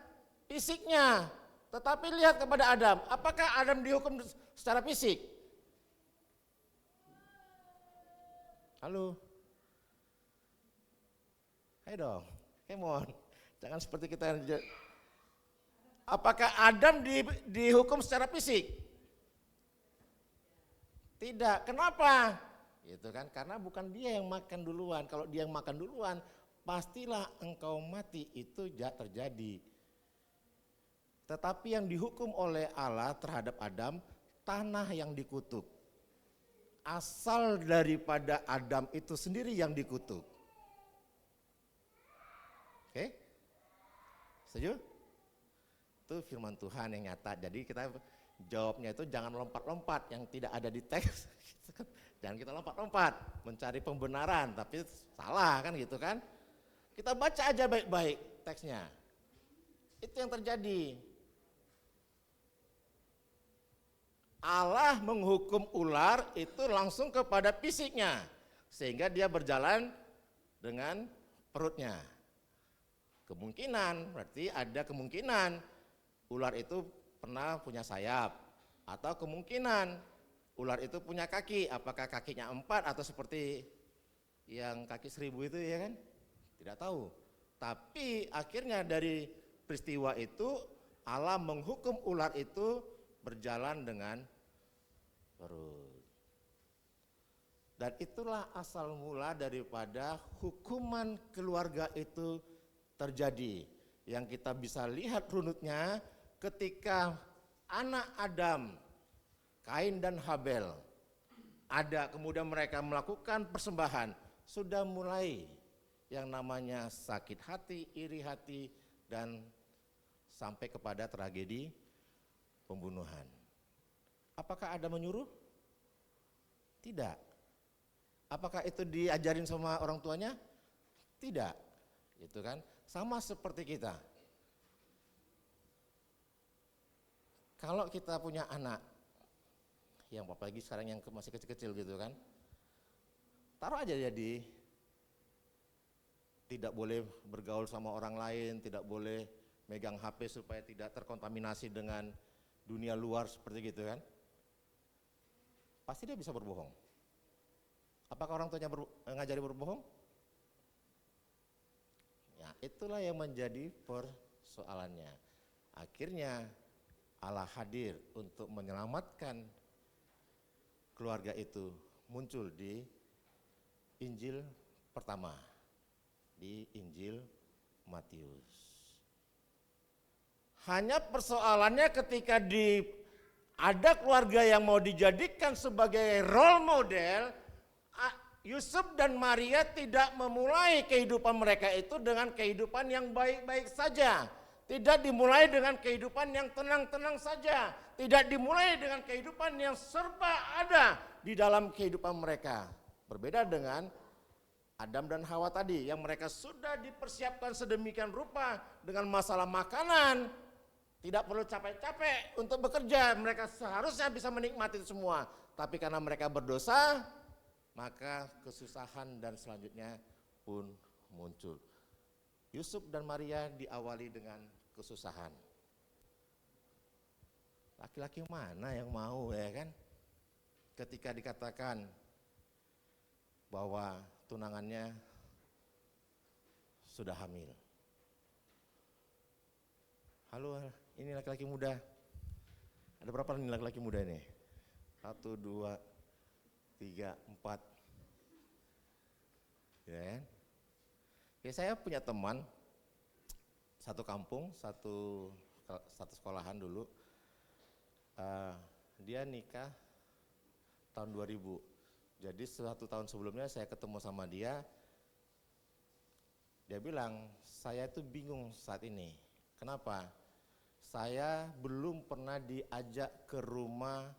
fisiknya. Tetapi lihat kepada Adam, apakah Adam dihukum secara fisik? Halo? Ayo dong, come on. Jangan seperti kita. Apakah Adam dihukum secara fisik? Tidak. Kenapa? Itu kan karena bukan dia yang makan duluan. Kalau dia yang makan duluan, pastilah engkau mati, itu terjadi. Tetapi yang dihukum oleh Allah terhadap Adam, tanah yang dikutuk. Asal daripada Adam itu sendiri yang dikutuk. Oke? Setuju? Itu firman Tuhan yang nyata. Jadi kita jawabnya itu jangan lompat-lompat yang tidak ada di teks. Jangan kita lompat-lompat mencari pembenaran, tapi salah kan gitu kan. Kita baca aja baik-baik teksnya. Itu yang terjadi. Allah menghukum ular itu langsung kepada fisiknya. Sehingga dia berjalan dengan perutnya. Kemungkinan, berarti ada kemungkinan ular itu pernah punya sayap. Atau kemungkinan ular itu punya kaki, apakah kakinya 4 atau seperti yang kaki 1000 itu ya kan? Tidak tahu. Tapi akhirnya dari peristiwa itu Allah menghukum ular itu berjalan dengan perut. Dan itulah asal mula daripada hukuman keluarga itu terjadi. Yang kita bisa lihat runutnya ketika anak Adam, Kain dan Habel, ada kemudian mereka melakukan persembahan, sudah mulai yang namanya sakit hati, iri hati, dan sampai kepada tragedi pembunuhan. Apakah ada menyuruh? Tidak. Apakah itu diajarin sama orang tuanya? Tidak. Itu kan sama seperti kita. Kalau kita punya anak, yang apalagi sekarang yang masih kecil-kecil gitu kan, taruh aja jadi tidak boleh bergaul sama orang lain, tidak boleh megang HP supaya tidak terkontaminasi dengan dunia luar seperti gitu kan, pasti dia bisa berbohong. Apakah orang tuanya ngajari berbohong? Ya, itulah yang menjadi persoalannya. Akhirnya Allah hadir untuk menyelamatkan keluarga itu, muncul di Injil pertama, di Injil Matius. Hanya persoalannya ketika ada keluarga yang mau dijadikan sebagai role model, Yusuf dan Maria tidak memulai kehidupan mereka itu dengan kehidupan yang baik-baik saja. Tidak dimulai dengan kehidupan yang tenang-tenang saja. Tidak dimulai dengan kehidupan yang serba ada di dalam kehidupan mereka. Berbeda dengan Adam dan Hawa tadi yang mereka sudah dipersiapkan sedemikian rupa dengan masalah makanan. Tidak perlu capek-capek untuk bekerja, mereka seharusnya bisa menikmati itu semua. Tapi karena mereka berdosa, maka kesusahan dan selanjutnya pun muncul. Yusuf dan Maria diawali dengan kesusahan. Laki-laki mana yang mau ya kan? Ketika dikatakan bahwa tunangannya sudah hamil. Halo, ini laki-laki muda. Ada berapa nih laki-laki muda ini? 1, 2, 3, 4. Ya kan? Ya, saya punya teman satu kampung, satu sekolahan dulu. Dia nikah tahun 2000. Jadi 1 tahun sebelumnya saya ketemu sama dia. Dia bilang, saya itu bingung saat ini. Kenapa? Saya belum pernah diajak ke rumah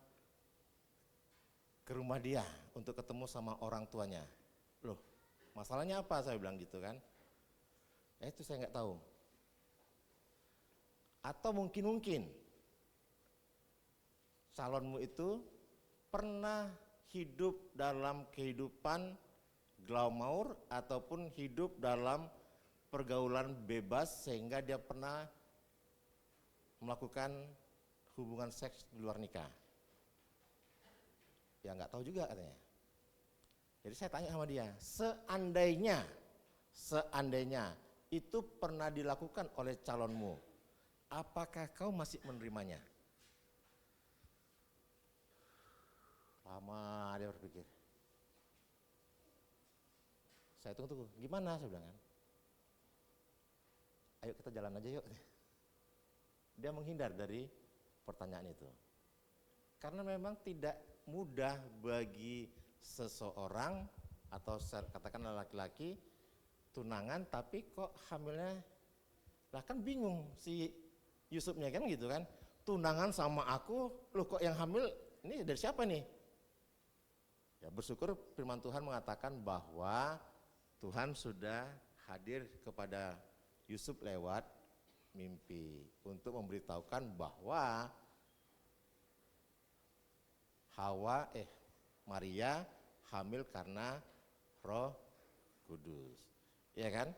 dia untuk ketemu sama orang tuanya. Loh, masalahnya apa? Saya bilang gitu kan. Itu saya nggak tahu. Atau mungkin calonmu itu pernah hidup dalam kehidupan glamour ataupun hidup dalam pergaulan bebas sehingga dia pernah melakukan hubungan seks di luar nikah. Ya nggak tahu juga katanya. Jadi saya tanya sama dia, seandainya itu pernah dilakukan oleh calonmu, apakah kau masih menerimanya? Lama dia berpikir. Saya tunggu, gimana? Saya bilang kan. Ayo kita jalan aja yuk. Dia menghindar dari pertanyaan itu. Karena memang tidak mudah bagi seseorang atau katakanlah laki-laki tunangan tapi kok hamilnya, lah kan bingung si Yusufnya kan gitu kan, tunangan sama aku, loh kok yang hamil ini dari siapa nih? Ya bersyukur firman Tuhan mengatakan bahwa Tuhan sudah hadir kepada Yusuf lewat mimpi untuk memberitahukan bahwa Maria hamil karena Roh Kudus. Ya kan?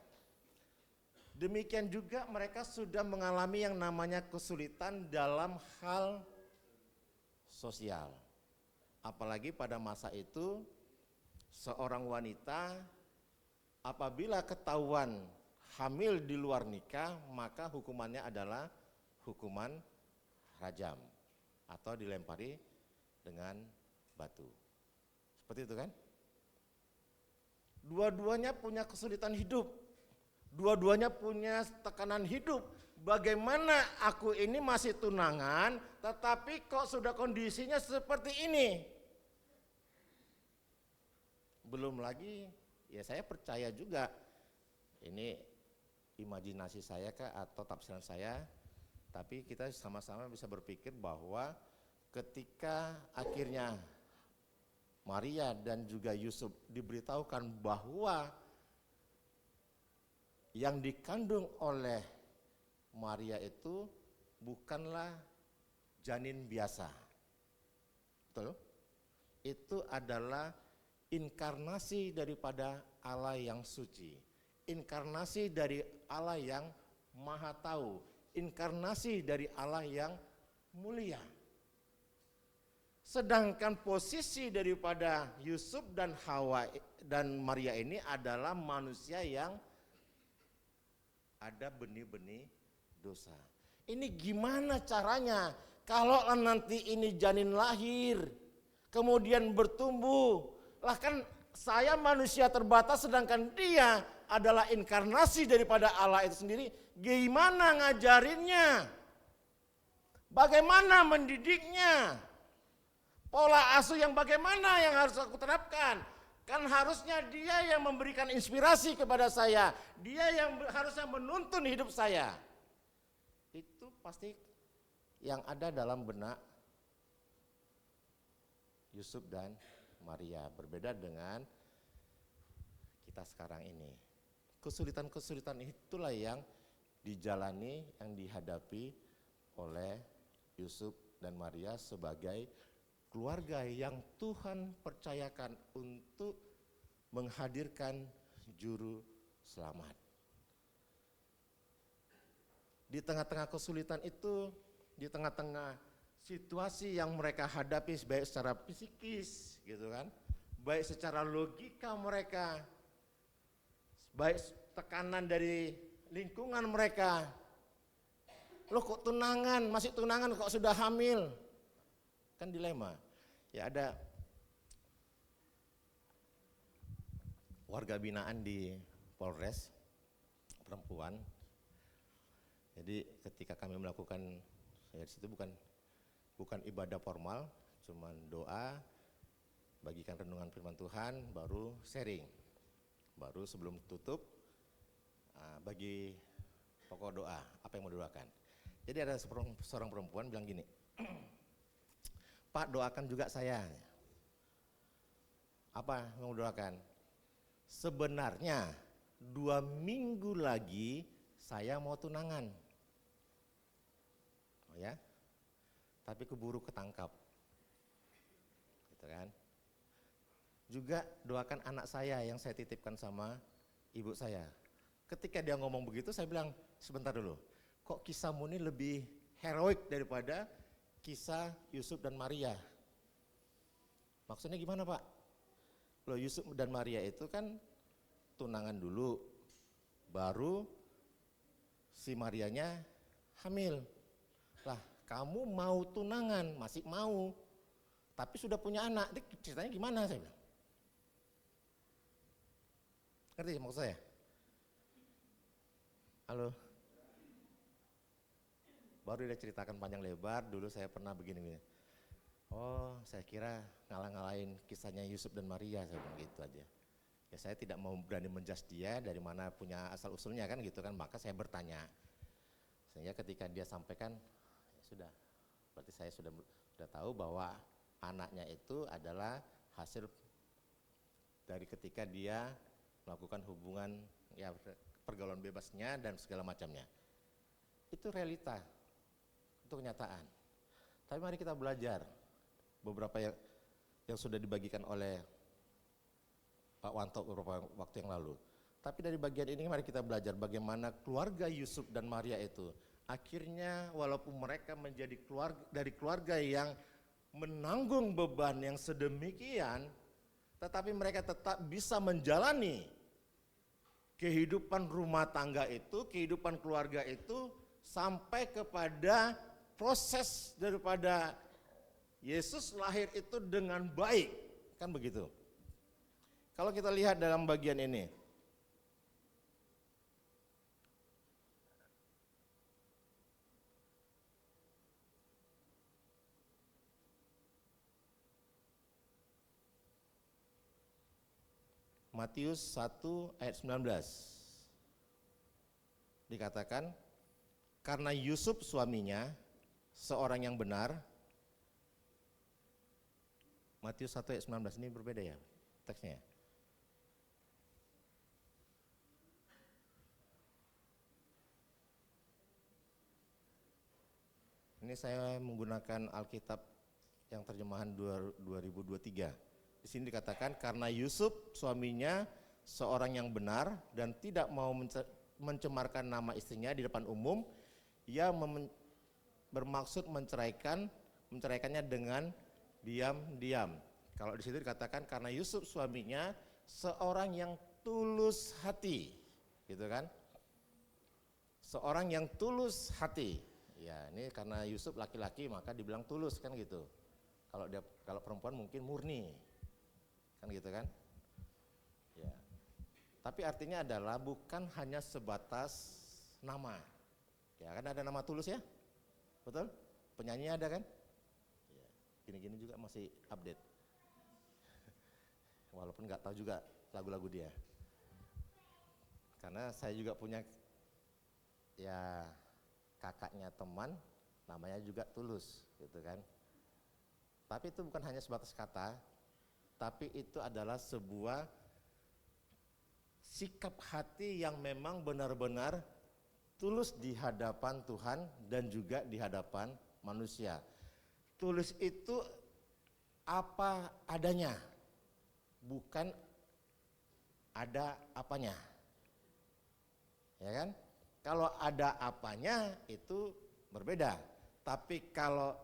Demikian juga mereka sudah mengalami yang namanya kesulitan dalam hal sosial. Apalagi pada masa itu seorang wanita apabila ketahuan hamil di luar nikah, maka hukumannya adalah hukuman rajam atau dilempari dengan batu. Seperti itu kan? Dua-duanya punya kesulitan hidup. Dua-duanya punya tekanan hidup. Bagaimana aku ini masih tunangan, tetapi kok sudah kondisinya seperti ini? Belum lagi, ya saya percaya juga, ini imajinasi saya kah atau tafsiran saya, tapi kita sama-sama bisa berpikir bahwa ketika akhirnya Maria dan juga Yusuf diberitahukan bahwa yang dikandung oleh Maria itu bukanlah janin biasa. Betul? Itu adalah inkarnasi daripada Allah yang suci. Inkarnasi dari Allah yang maha tahu, inkarnasi dari Allah yang mulia. Sedangkan posisi daripada Yusuf dan Hawa dan Maria ini adalah manusia yang ada benih-benih dosa. Ini gimana caranya kalau nanti ini janin lahir, kemudian bertumbuh, lah kan saya manusia terbatas sedangkan dia adalah inkarnasi daripada Allah itu sendiri. Gimana ngajarinnya? Bagaimana mendidiknya? Pola asuh yang bagaimana yang harus aku terapkan? Kan harusnya dia yang memberikan inspirasi kepada saya. Dia yang harusnya menuntun hidup saya. Itu pasti yang ada dalam benak Yusuf dan Maria. Berbeda dengan kita sekarang ini. Kesulitan-kesulitan itulah yang dijalani, yang dihadapi oleh Yusuf dan Maria sebagai keluarga yang Tuhan percayakan untuk menghadirkan juru selamat. Di tengah-tengah kesulitan itu, di tengah-tengah situasi yang mereka hadapi baik secara psikis gitu kan, baik secara logika mereka, baik tekanan dari lingkungan mereka. Loh kok tunangan, masih tunangan kok sudah hamil? Kan dilema. Ya ada warga binaan di Polres perempuan. Jadi ketika kami melakukan di situ bukan ibadah formal, cuman doa, bagikan renungan firman Tuhan, baru sharing. Baru sebelum tutup bagi pokok doa, apa yang mau doakan. Jadi ada seorang perempuan bilang gini, Pak doakan juga saya. Apa yang mau doakan? Sebenarnya 2 minggu lagi saya mau tunangan. Oh ya, tapi keburu ketangkap. Gitu kan. Juga doakan anak saya yang saya titipkan sama ibu saya. Ketika dia ngomong begitu saya bilang, sebentar dulu, kok kisahmu ini lebih heroik daripada kisah Yusuf dan Maria. Maksudnya gimana Pak? Loh Yusuf dan Maria itu kan tunangan dulu, baru si Marianya hamil. Lah kamu mau tunangan, masih mau, tapi sudah punya anak, ini ceritanya gimana saya bilang. Ngerti maksud saya? Halo? Baru dia ceritakan panjang lebar, dulu saya pernah begini-begini. Oh, saya kira ngalah-ngalahin kisahnya Yusuf dan Maria, saya bilang gitu aja. Ya saya tidak mau berani menjudge dia dari mana punya asal-usulnya kan gitu kan, maka saya bertanya. Sehingga ketika dia sampaikan, ya sudah, berarti saya sudah tahu bahwa anaknya itu adalah hasil dari ketika dia melakukan hubungan, ya pergaulan bebasnya dan segala macamnya. Itu realita. Itu kenyataan. Tapi mari kita belajar beberapa yang sudah dibagikan oleh Pak Wanto beberapa waktu yang lalu. Tapi dari bagian ini mari kita belajar bagaimana keluarga Yusuf dan Maria itu akhirnya walaupun mereka menjadi keluarga yang menanggung beban yang sedemikian, tetapi mereka tetap bisa menjalani kehidupan rumah tangga itu, kehidupan keluarga itu sampai kepada proses daripada Yesus lahir itu dengan baik, kan begitu. Kalau kita lihat dalam bagian ini, Matius 1 ayat 19 dikatakan, karena Yusuf suaminya seorang yang benar. Matius 1 ayat 19 ini berbeda ya teksnya. Ini saya menggunakan Alkitab yang terjemahan 2023. Di sini dikatakan karena Yusuf suaminya seorang yang benar dan tidak mau mencemarkan nama istrinya di depan umum, ia bermaksud menceraikannya dengan diam-diam. Kalau di situ dikatakan karena Yusuf suaminya seorang yang tulus hati, gitu kan? Seorang yang tulus hati. Ya, ini karena Yusuf laki-laki maka dibilang tulus kan gitu. Kalau perempuan mungkin murni. Kan gitu kan? Ya. Tapi artinya adalah bukan hanya sebatas nama. Ya, kan ada nama tulus ya? Betul? Penyanyi ada kan? Ya. Gini-gini juga masih update. Walaupun nggak tahu juga lagu-lagu dia. Karena saya juga punya ya kakaknya teman namanya juga Tulus gitu kan. Tapi itu bukan hanya sebatas kata, tapi itu adalah sebuah sikap hati yang memang benar-benar tulus di hadapan Tuhan dan juga di hadapan manusia. Tulus itu apa adanya, bukan ada apanya. Ya kan? Kalau ada apanya itu berbeda. Tapi kalau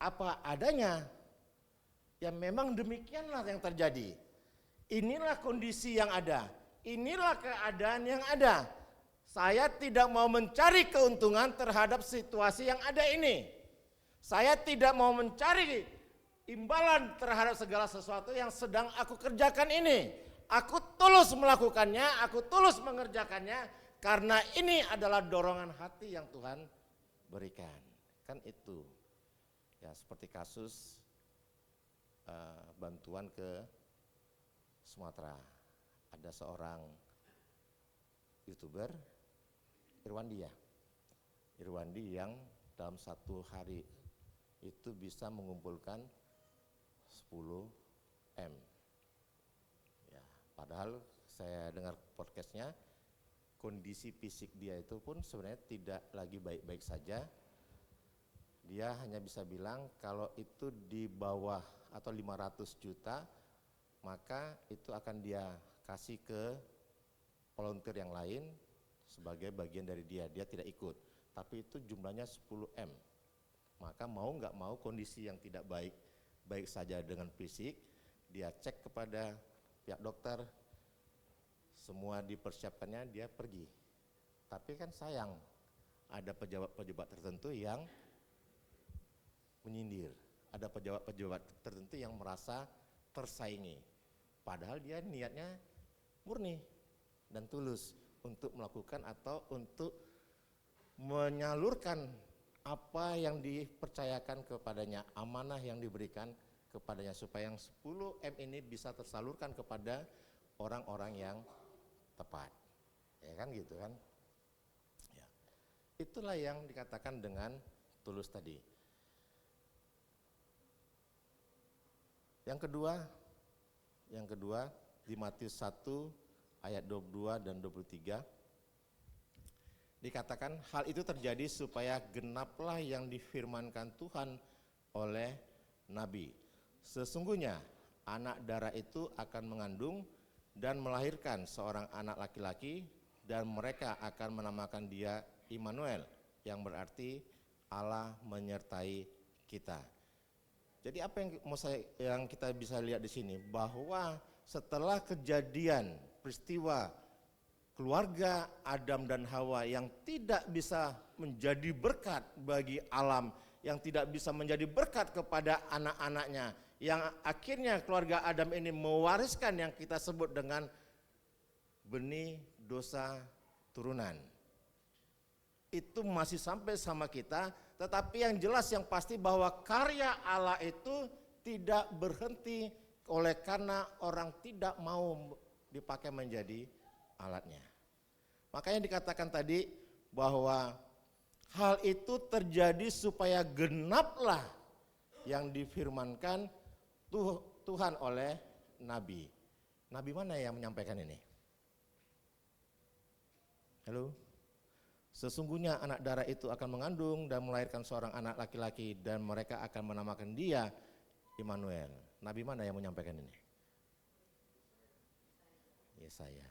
apa adanya, ya memang demikianlah yang terjadi. Inilah kondisi yang ada. Inilah keadaan yang ada. Saya tidak mau mencari keuntungan terhadap situasi yang ada ini. Saya tidak mau mencari imbalan terhadap segala sesuatu yang sedang aku kerjakan ini. Aku tulus melakukannya, aku tulus mengerjakannya. Karena ini adalah dorongan hati yang Tuhan berikan. Kan itu. Ya seperti kasus bantuan ke Sumatera. Ada seorang YouTuber, Irwandi ya. Irwandi yang dalam satu hari itu bisa mengumpulkan 10 M. Ya, padahal saya dengar podcastnya, kondisi fisik dia itu pun sebenarnya tidak lagi baik-baik saja. Dia hanya bisa bilang kalau itu di bawah atau 500 juta, maka itu akan dia kasih ke volunteer yang lain sebagai bagian dari dia. Dia tidak ikut, tapi itu jumlahnya 10 M. Maka mau nggak mau kondisi yang tidak baik saja dengan fisik, dia cek kepada pihak dokter, semua dipersiapkannya, dia pergi. Tapi kan sayang, ada pejabat-pejabat tertentu yang menyindir, ada pejabat-pejabat tertentu yang merasa tersaingi. Padahal dia niatnya murni dan tulus untuk melakukan atau untuk menyalurkan apa yang dipercayakan kepadanya, amanah yang diberikan kepadanya, supaya yang 10 M ini bisa tersalurkan kepada orang-orang yang tepat. Ya kan gitu kan. Ya. Itulah yang dikatakan dengan tulus tadi. Yang kedua di Matius 1 ayat 22 dan 23 dikatakan hal itu terjadi supaya genaplah yang difirmankan Tuhan oleh Nabi. Sesungguhnya anak darah itu akan mengandung dan melahirkan seorang anak laki-laki dan mereka akan menamakan dia Immanuel, yang berarti Allah menyertai kita. Jadi apa yang kita bisa lihat di sini, bahwa setelah kejadian peristiwa keluarga Adam dan Hawa yang tidak bisa menjadi berkat bagi alam, yang tidak bisa menjadi berkat kepada anak-anaknya, yang akhirnya keluarga Adam ini mewariskan yang kita sebut dengan benih dosa turunan. Itu masih sampai sama kita, tetapi yang jelas yang pasti bahwa karya Allah itu tidak berhenti oleh karena orang tidak mau dipakai menjadi alatnya. Makanya dikatakan tadi bahwa hal itu terjadi supaya genaplah yang difirmankan Tuhan oleh Nabi. Nabi mana yang menyampaikan ini? Halo? Sesungguhnya anak darah itu akan mengandung dan melahirkan seorang anak laki-laki dan mereka akan menamakan dia Immanuel. Nabi mana yang menyampaikan ini? Yesaya.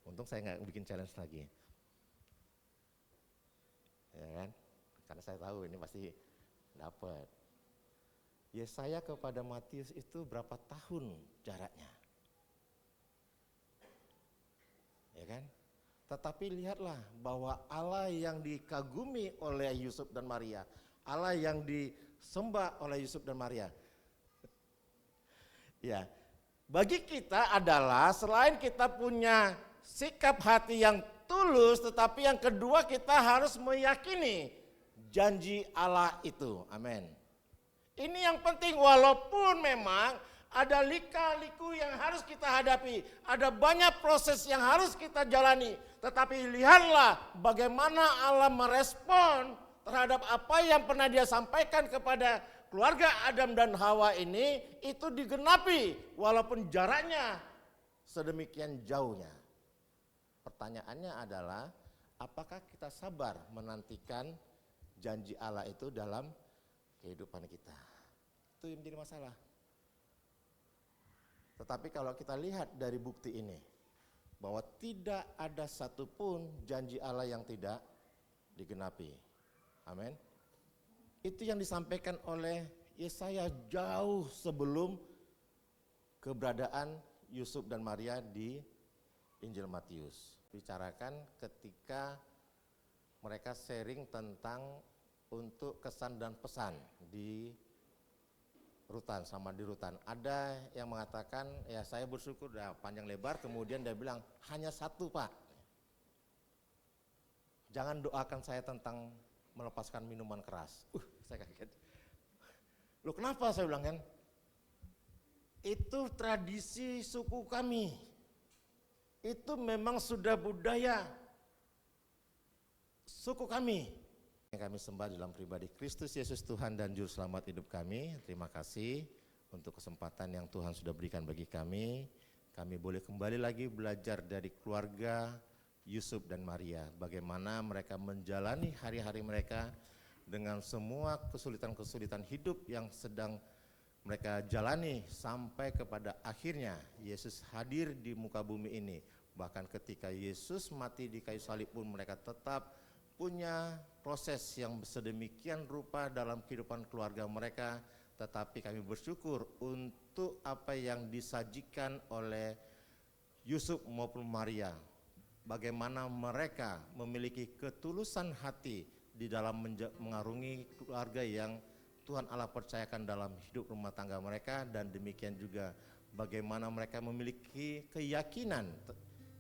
Untung saya nggak bikin challenge lagi. Ya kan? Karena saya tahu ini pasti dapat. Yesaya kepada Matius itu berapa tahun jaraknya? Ya kan? Tetapi lihatlah bahwa Allah yang dikagumi oleh Yusuf dan Maria, Allah yang disembah oleh Yusuf dan Maria. Ya, bagi kita adalah selain kita punya sikap hati yang tulus, tetapi yang kedua kita harus meyakini janji Allah itu. Amin. Ini yang penting, walaupun memang ada lika-liku yang harus kita hadapi, ada banyak proses yang harus kita jalani, tetapi lihatlah bagaimana Allah merespon terhadap apa yang pernah Dia sampaikan kepada keluarga Adam dan Hawa ini, itu digenapi walaupun jaraknya sedemikian jauhnya. Pertanyaannya adalah, apakah kita sabar menantikan janji Allah itu dalam kehidupan kita? Itu yang menjadi masalah. Tetapi kalau kita lihat dari bukti ini, bahwa tidak ada satupun janji Allah yang tidak digenapi. Amin. Itu yang disampaikan oleh Yesaya jauh sebelum keberadaan Yusuf dan Maria di Injil Matius. Bicarakan ketika mereka sharing tentang untuk kesan dan pesan di rutan, sama di rutan. Ada yang mengatakan, ya saya bersyukur dah panjang lebar, kemudian dia bilang, hanya satu Pak. Jangan doakan saya tentang melepaskan minuman keras. Saya kaget. Loh kenapa, saya bilang kan? Itu tradisi suku kami. Itu memang sudah budaya suku kami. Yang kami sembah dalam pribadi Kristus Yesus Tuhan dan Juru Selamat hidup kami. Terima kasih untuk kesempatan yang Tuhan sudah berikan bagi kami. Kami boleh kembali lagi belajar dari keluarga Yusuf dan Maria. Bagaimana mereka menjalani hari-hari mereka dengan semua kesulitan-kesulitan hidup yang sedang mereka jalani sampai kepada akhirnya Yesus hadir di muka bumi ini. Bahkan ketika Yesus mati di kayu salib pun mereka tetap punya proses yang sedemikian rupa dalam kehidupan keluarga mereka, tetapi kami bersyukur untuk apa yang disajikan oleh Yusuf maupun Maria. Bagaimana mereka memiliki ketulusan hati di dalam mengarungi keluarga yang Tuhan Allah percayakan dalam hidup rumah tangga mereka, dan demikian juga bagaimana mereka memiliki keyakinan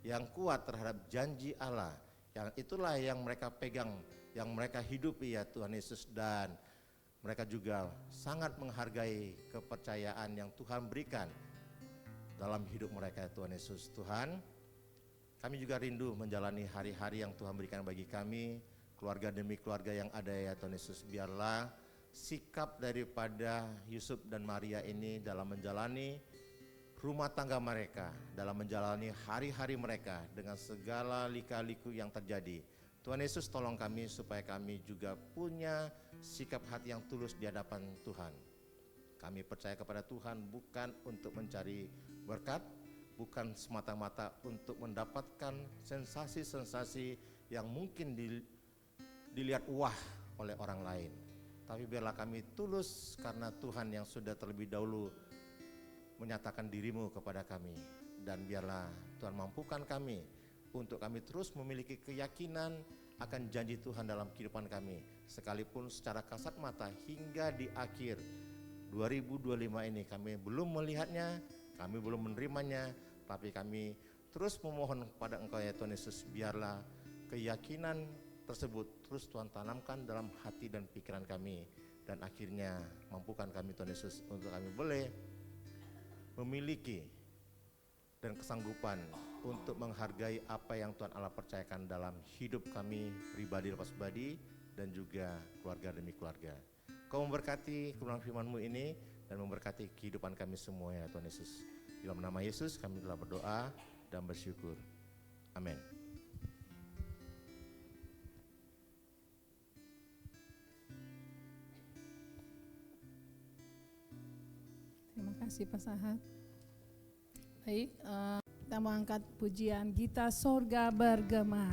yang kuat terhadap janji Allah. Yang itulah yang mereka pegang, yang mereka hidupi ya Tuhan Yesus, dan mereka juga sangat menghargai kepercayaan yang Tuhan berikan dalam hidup mereka ya Tuhan Yesus. Tuhan, kami juga rindu menjalani hari-hari yang Tuhan berikan bagi kami, keluarga demi keluarga yang ada ya Tuhan Yesus. Biarlah sikap daripada Yusuf dan Maria ini dalam menjalani rumah tangga mereka, dalam menjalani hari-hari mereka dengan segala lika-liku yang terjadi. Tuhan Yesus tolong kami supaya kami juga punya sikap hati yang tulus di hadapan Tuhan. Kami percaya kepada Tuhan bukan untuk mencari berkat, bukan semata-mata untuk mendapatkan sensasi-sensasi yang mungkin dilihat wah oleh orang lain. Tapi biarlah kami tulus karena Tuhan yang sudah terlebih dahulu menyatakan dirimu kepada kami, dan biarlah Tuhan mampukan kami untuk kami terus memiliki keyakinan akan janji Tuhan dalam kehidupan kami, sekalipun secara kasat mata hingga di akhir 2025 ini kami belum melihatnya, kami belum menerimanya, tapi kami terus memohon kepada Engkau ya Tuhan Yesus. Biarlah keyakinan tersebut terus Tuhan tanamkan dalam hati dan pikiran kami, dan akhirnya mampukan kami Tuhan Yesus untuk kami boleh memiliki dan kesanggupan untuk menghargai apa yang Tuhan Allah percayakan dalam hidup kami pribadi lepas pribadi dan juga keluarga demi keluarga. Kau memberkati kebenaran firman-Mu ini dan memberkati kehidupan kami semua ya Tuhan Yesus. Di dalam nama Yesus kami telah berdoa dan bersyukur. Amin.
Terima kasih Pak Sahat. Baik, kita mau angkat pujian Gita Sorga Bergema.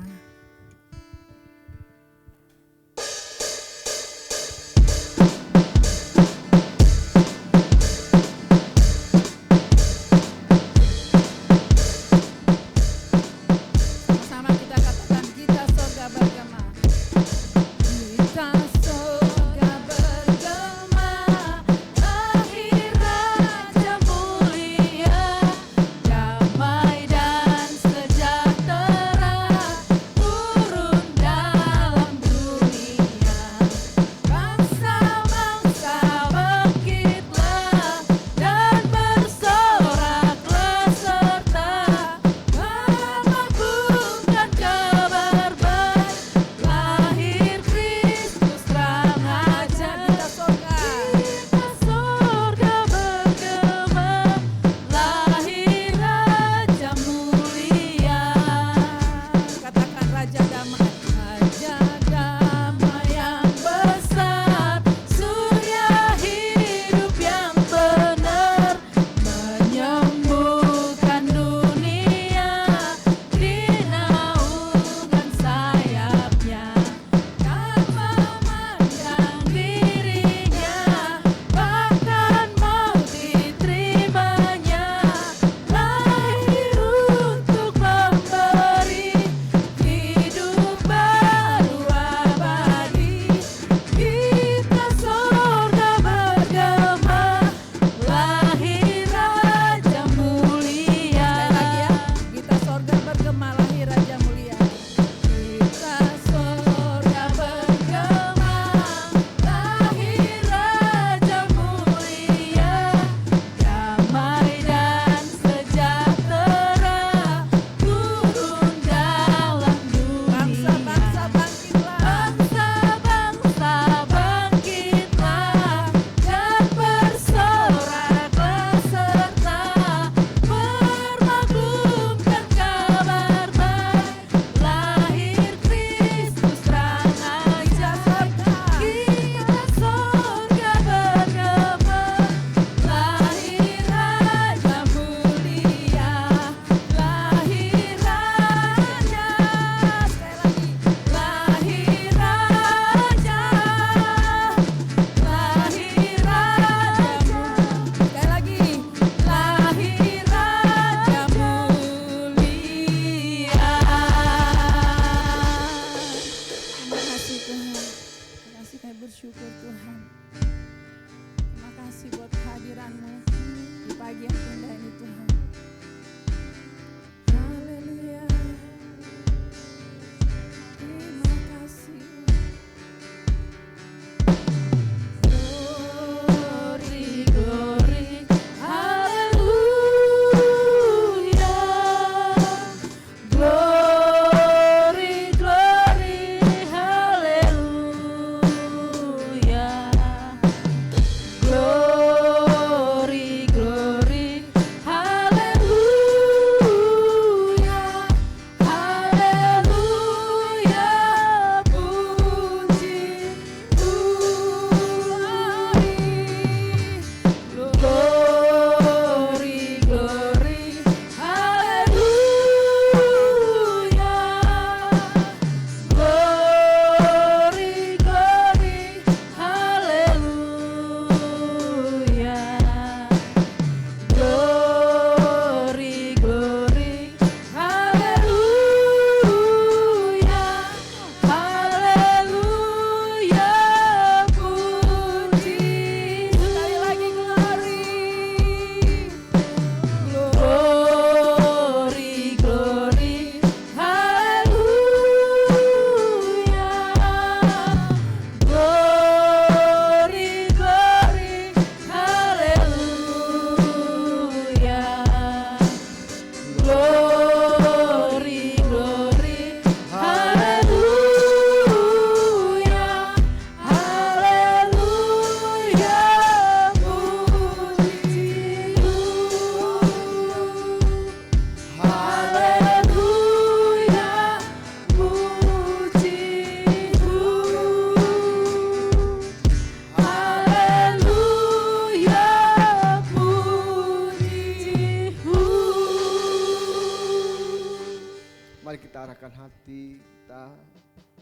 Mari kita arahkan hati kita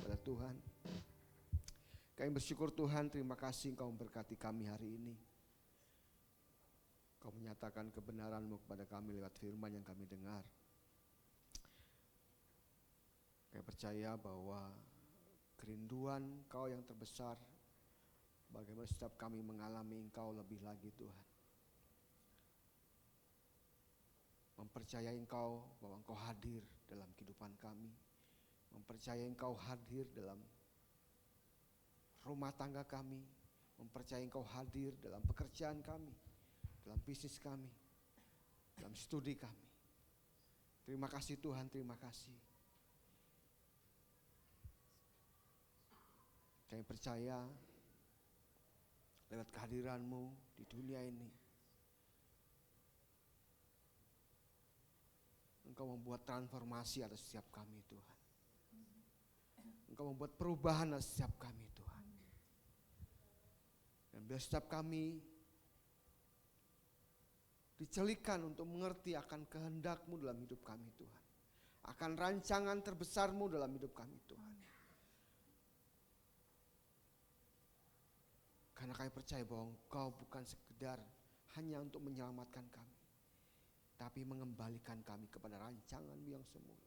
pada Tuhan. Kami bersyukur Tuhan, terima kasih Engkau memberkati kami hari ini. Engkau menyatakan kebenaran-Mu kepada kami lewat firman yang kami dengar. Kami percaya bahwa kerinduan Engkau yang terbesar, bagaimana setiap kami mengalami Engkau lebih lagi Tuhan. Mempercayai Engkau bahwa Engkau hadir dalam kehidupan kami. Mempercayai Engkau hadir dalam rumah tangga kami. Mempercayai Engkau hadir dalam pekerjaan kami, dalam bisnis kami, dalam studi kami. Terima kasih Tuhan, terima kasih. Kami percaya lewat kehadiran-Mu di dunia ini, Engkau membuat transformasi atas setiap kami Tuhan. Engkau membuat perubahan atas setiap kami Tuhan. Dan biar setiap kami dicelikan untuk mengerti akan kehendak-Mu dalam hidup kami Tuhan. Akan rancangan terbesar-Mu dalam hidup kami Tuhan. Karena kami percaya bahwa Engkau bukan sekedar hanya untuk menyelamatkan kami, tapi mengembalikan kami kepada rancangan-Mu yang semula.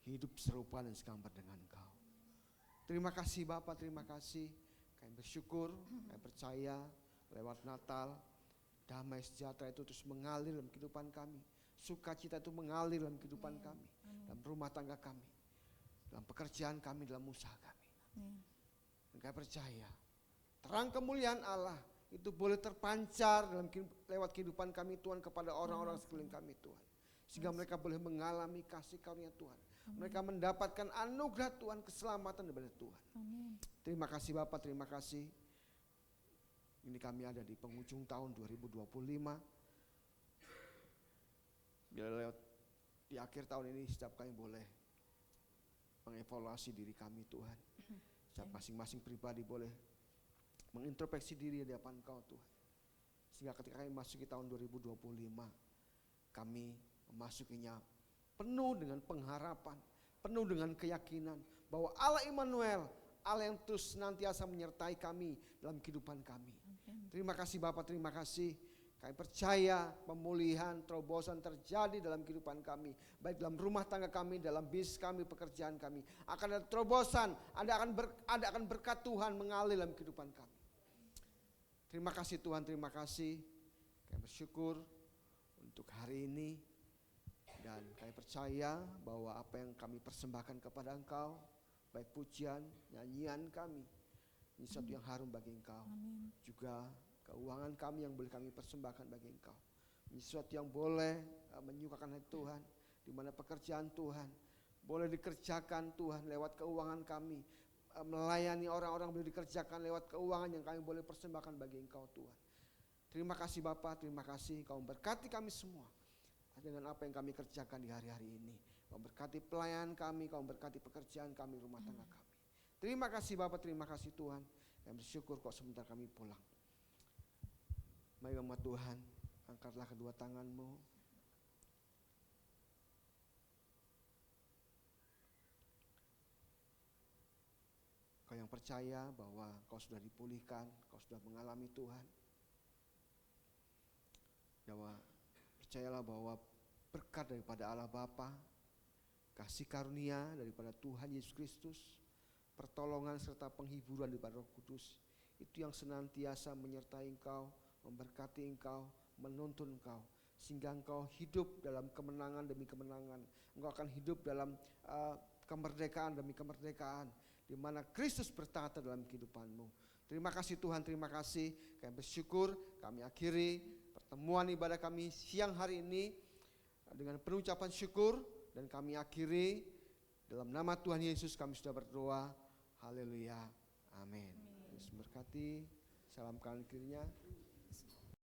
Hidup serupa dan segambar dengan Engkau. Terima kasih Bapa, terima kasih. Kami bersyukur, kami percaya lewat Natal, damai sejahtera itu terus mengalir dalam kehidupan kami. Sukacita itu mengalir dalam kehidupan kami, dalam rumah tangga kami, dalam pekerjaan kami, dalam usaha kami. Dan kami percaya terang kemuliaan Allah itu boleh terpancar lewat kehidupan kami Tuhan kepada orang-orang sekeliling kami Tuhan. Sehingga mereka boleh mengalami kasih karunia Tuhan. Mereka mendapatkan anugerah Tuhan, keselamatan daripada Tuhan.
Amin.
Terima kasih Bapak, terima kasih. Ini kami ada di penghujung tahun 2025. Bila lewat di akhir tahun ini setiap kami boleh mengevaluasi diri kami Tuhan. Setiap masing-masing pribadi boleh mengintrospeksi diri di hadapan Engkau Tuhan. Sehingga ketika kami masuki tahun 2025, kami memasukinya penuh dengan pengharapan, penuh dengan keyakinan bahwa Allah Immanuel, Allah yang terus senantiasa menyertai kami dalam kehidupan kami. Terima kasih Bapak, terima kasih. Kami percaya pemulihan, terobosan terjadi dalam kehidupan kami. Baik dalam rumah tangga kami, dalam bisnis kami, pekerjaan kami. Akan ada terobosan, ada akan berkat Tuhan mengalir dalam kehidupan kami. Terima kasih Tuhan, terima kasih. Kami bersyukur untuk hari ini. Dan kami percaya bahwa apa yang kami persembahkan kepada Engkau, baik pujian, nyanyian kami, ini sesuatu yang harum bagi Engkau.
Amin.
Juga keuangan kami yang boleh kami persembahkan bagi Engkau. Ini sesuatu yang boleh menyukakan hati Tuhan. Di mana pekerjaan Tuhan boleh dikerjakan Tuhan lewat keuangan kami. Melayani orang-orang boleh dikerjakan lewat keuangan yang kami boleh persembahkan bagi Engkau Tuhan. Terima kasih Bapa, terima kasih Engkau memberkati kami semua dengan apa yang kami kerjakan di hari-hari ini. Kau berkati pelayanan kami, Kau berkati pekerjaan kami, rumah tangga kami. Terima kasih Bapa, terima kasih Tuhan. Kami bersyukur kok sebentar kami pulang. Mari Bapa Tuhan, angkatlah kedua tangan-Mu. Kau yang percaya bahwa kau sudah dipulihkan, kau sudah mengalami Tuhan. Bahwa percayalah bahwa berkat daripada Allah Bapa, kasih karunia daripada Tuhan Yesus Kristus, pertolongan serta penghiburan daripada Roh Kudus, itu yang senantiasa menyertai engkau, memberkati engkau, menuntun engkau, sehingga engkau hidup dalam kemenangan demi kemenangan. Engkau akan hidup dalam kemerdekaan demi kemerdekaan, di mana Kristus bertata dalam kehidupanmu. Terima kasih Tuhan, terima kasih. Kami bersyukur, kami akhiri pertemuan ibadah kami siang hari ini dengan penuh ucapan syukur, dan kami akhiri dalam nama Tuhan Yesus kami sudah berdoa. Haleluya, amin. Yesus berkati. Salam kanan kirinya.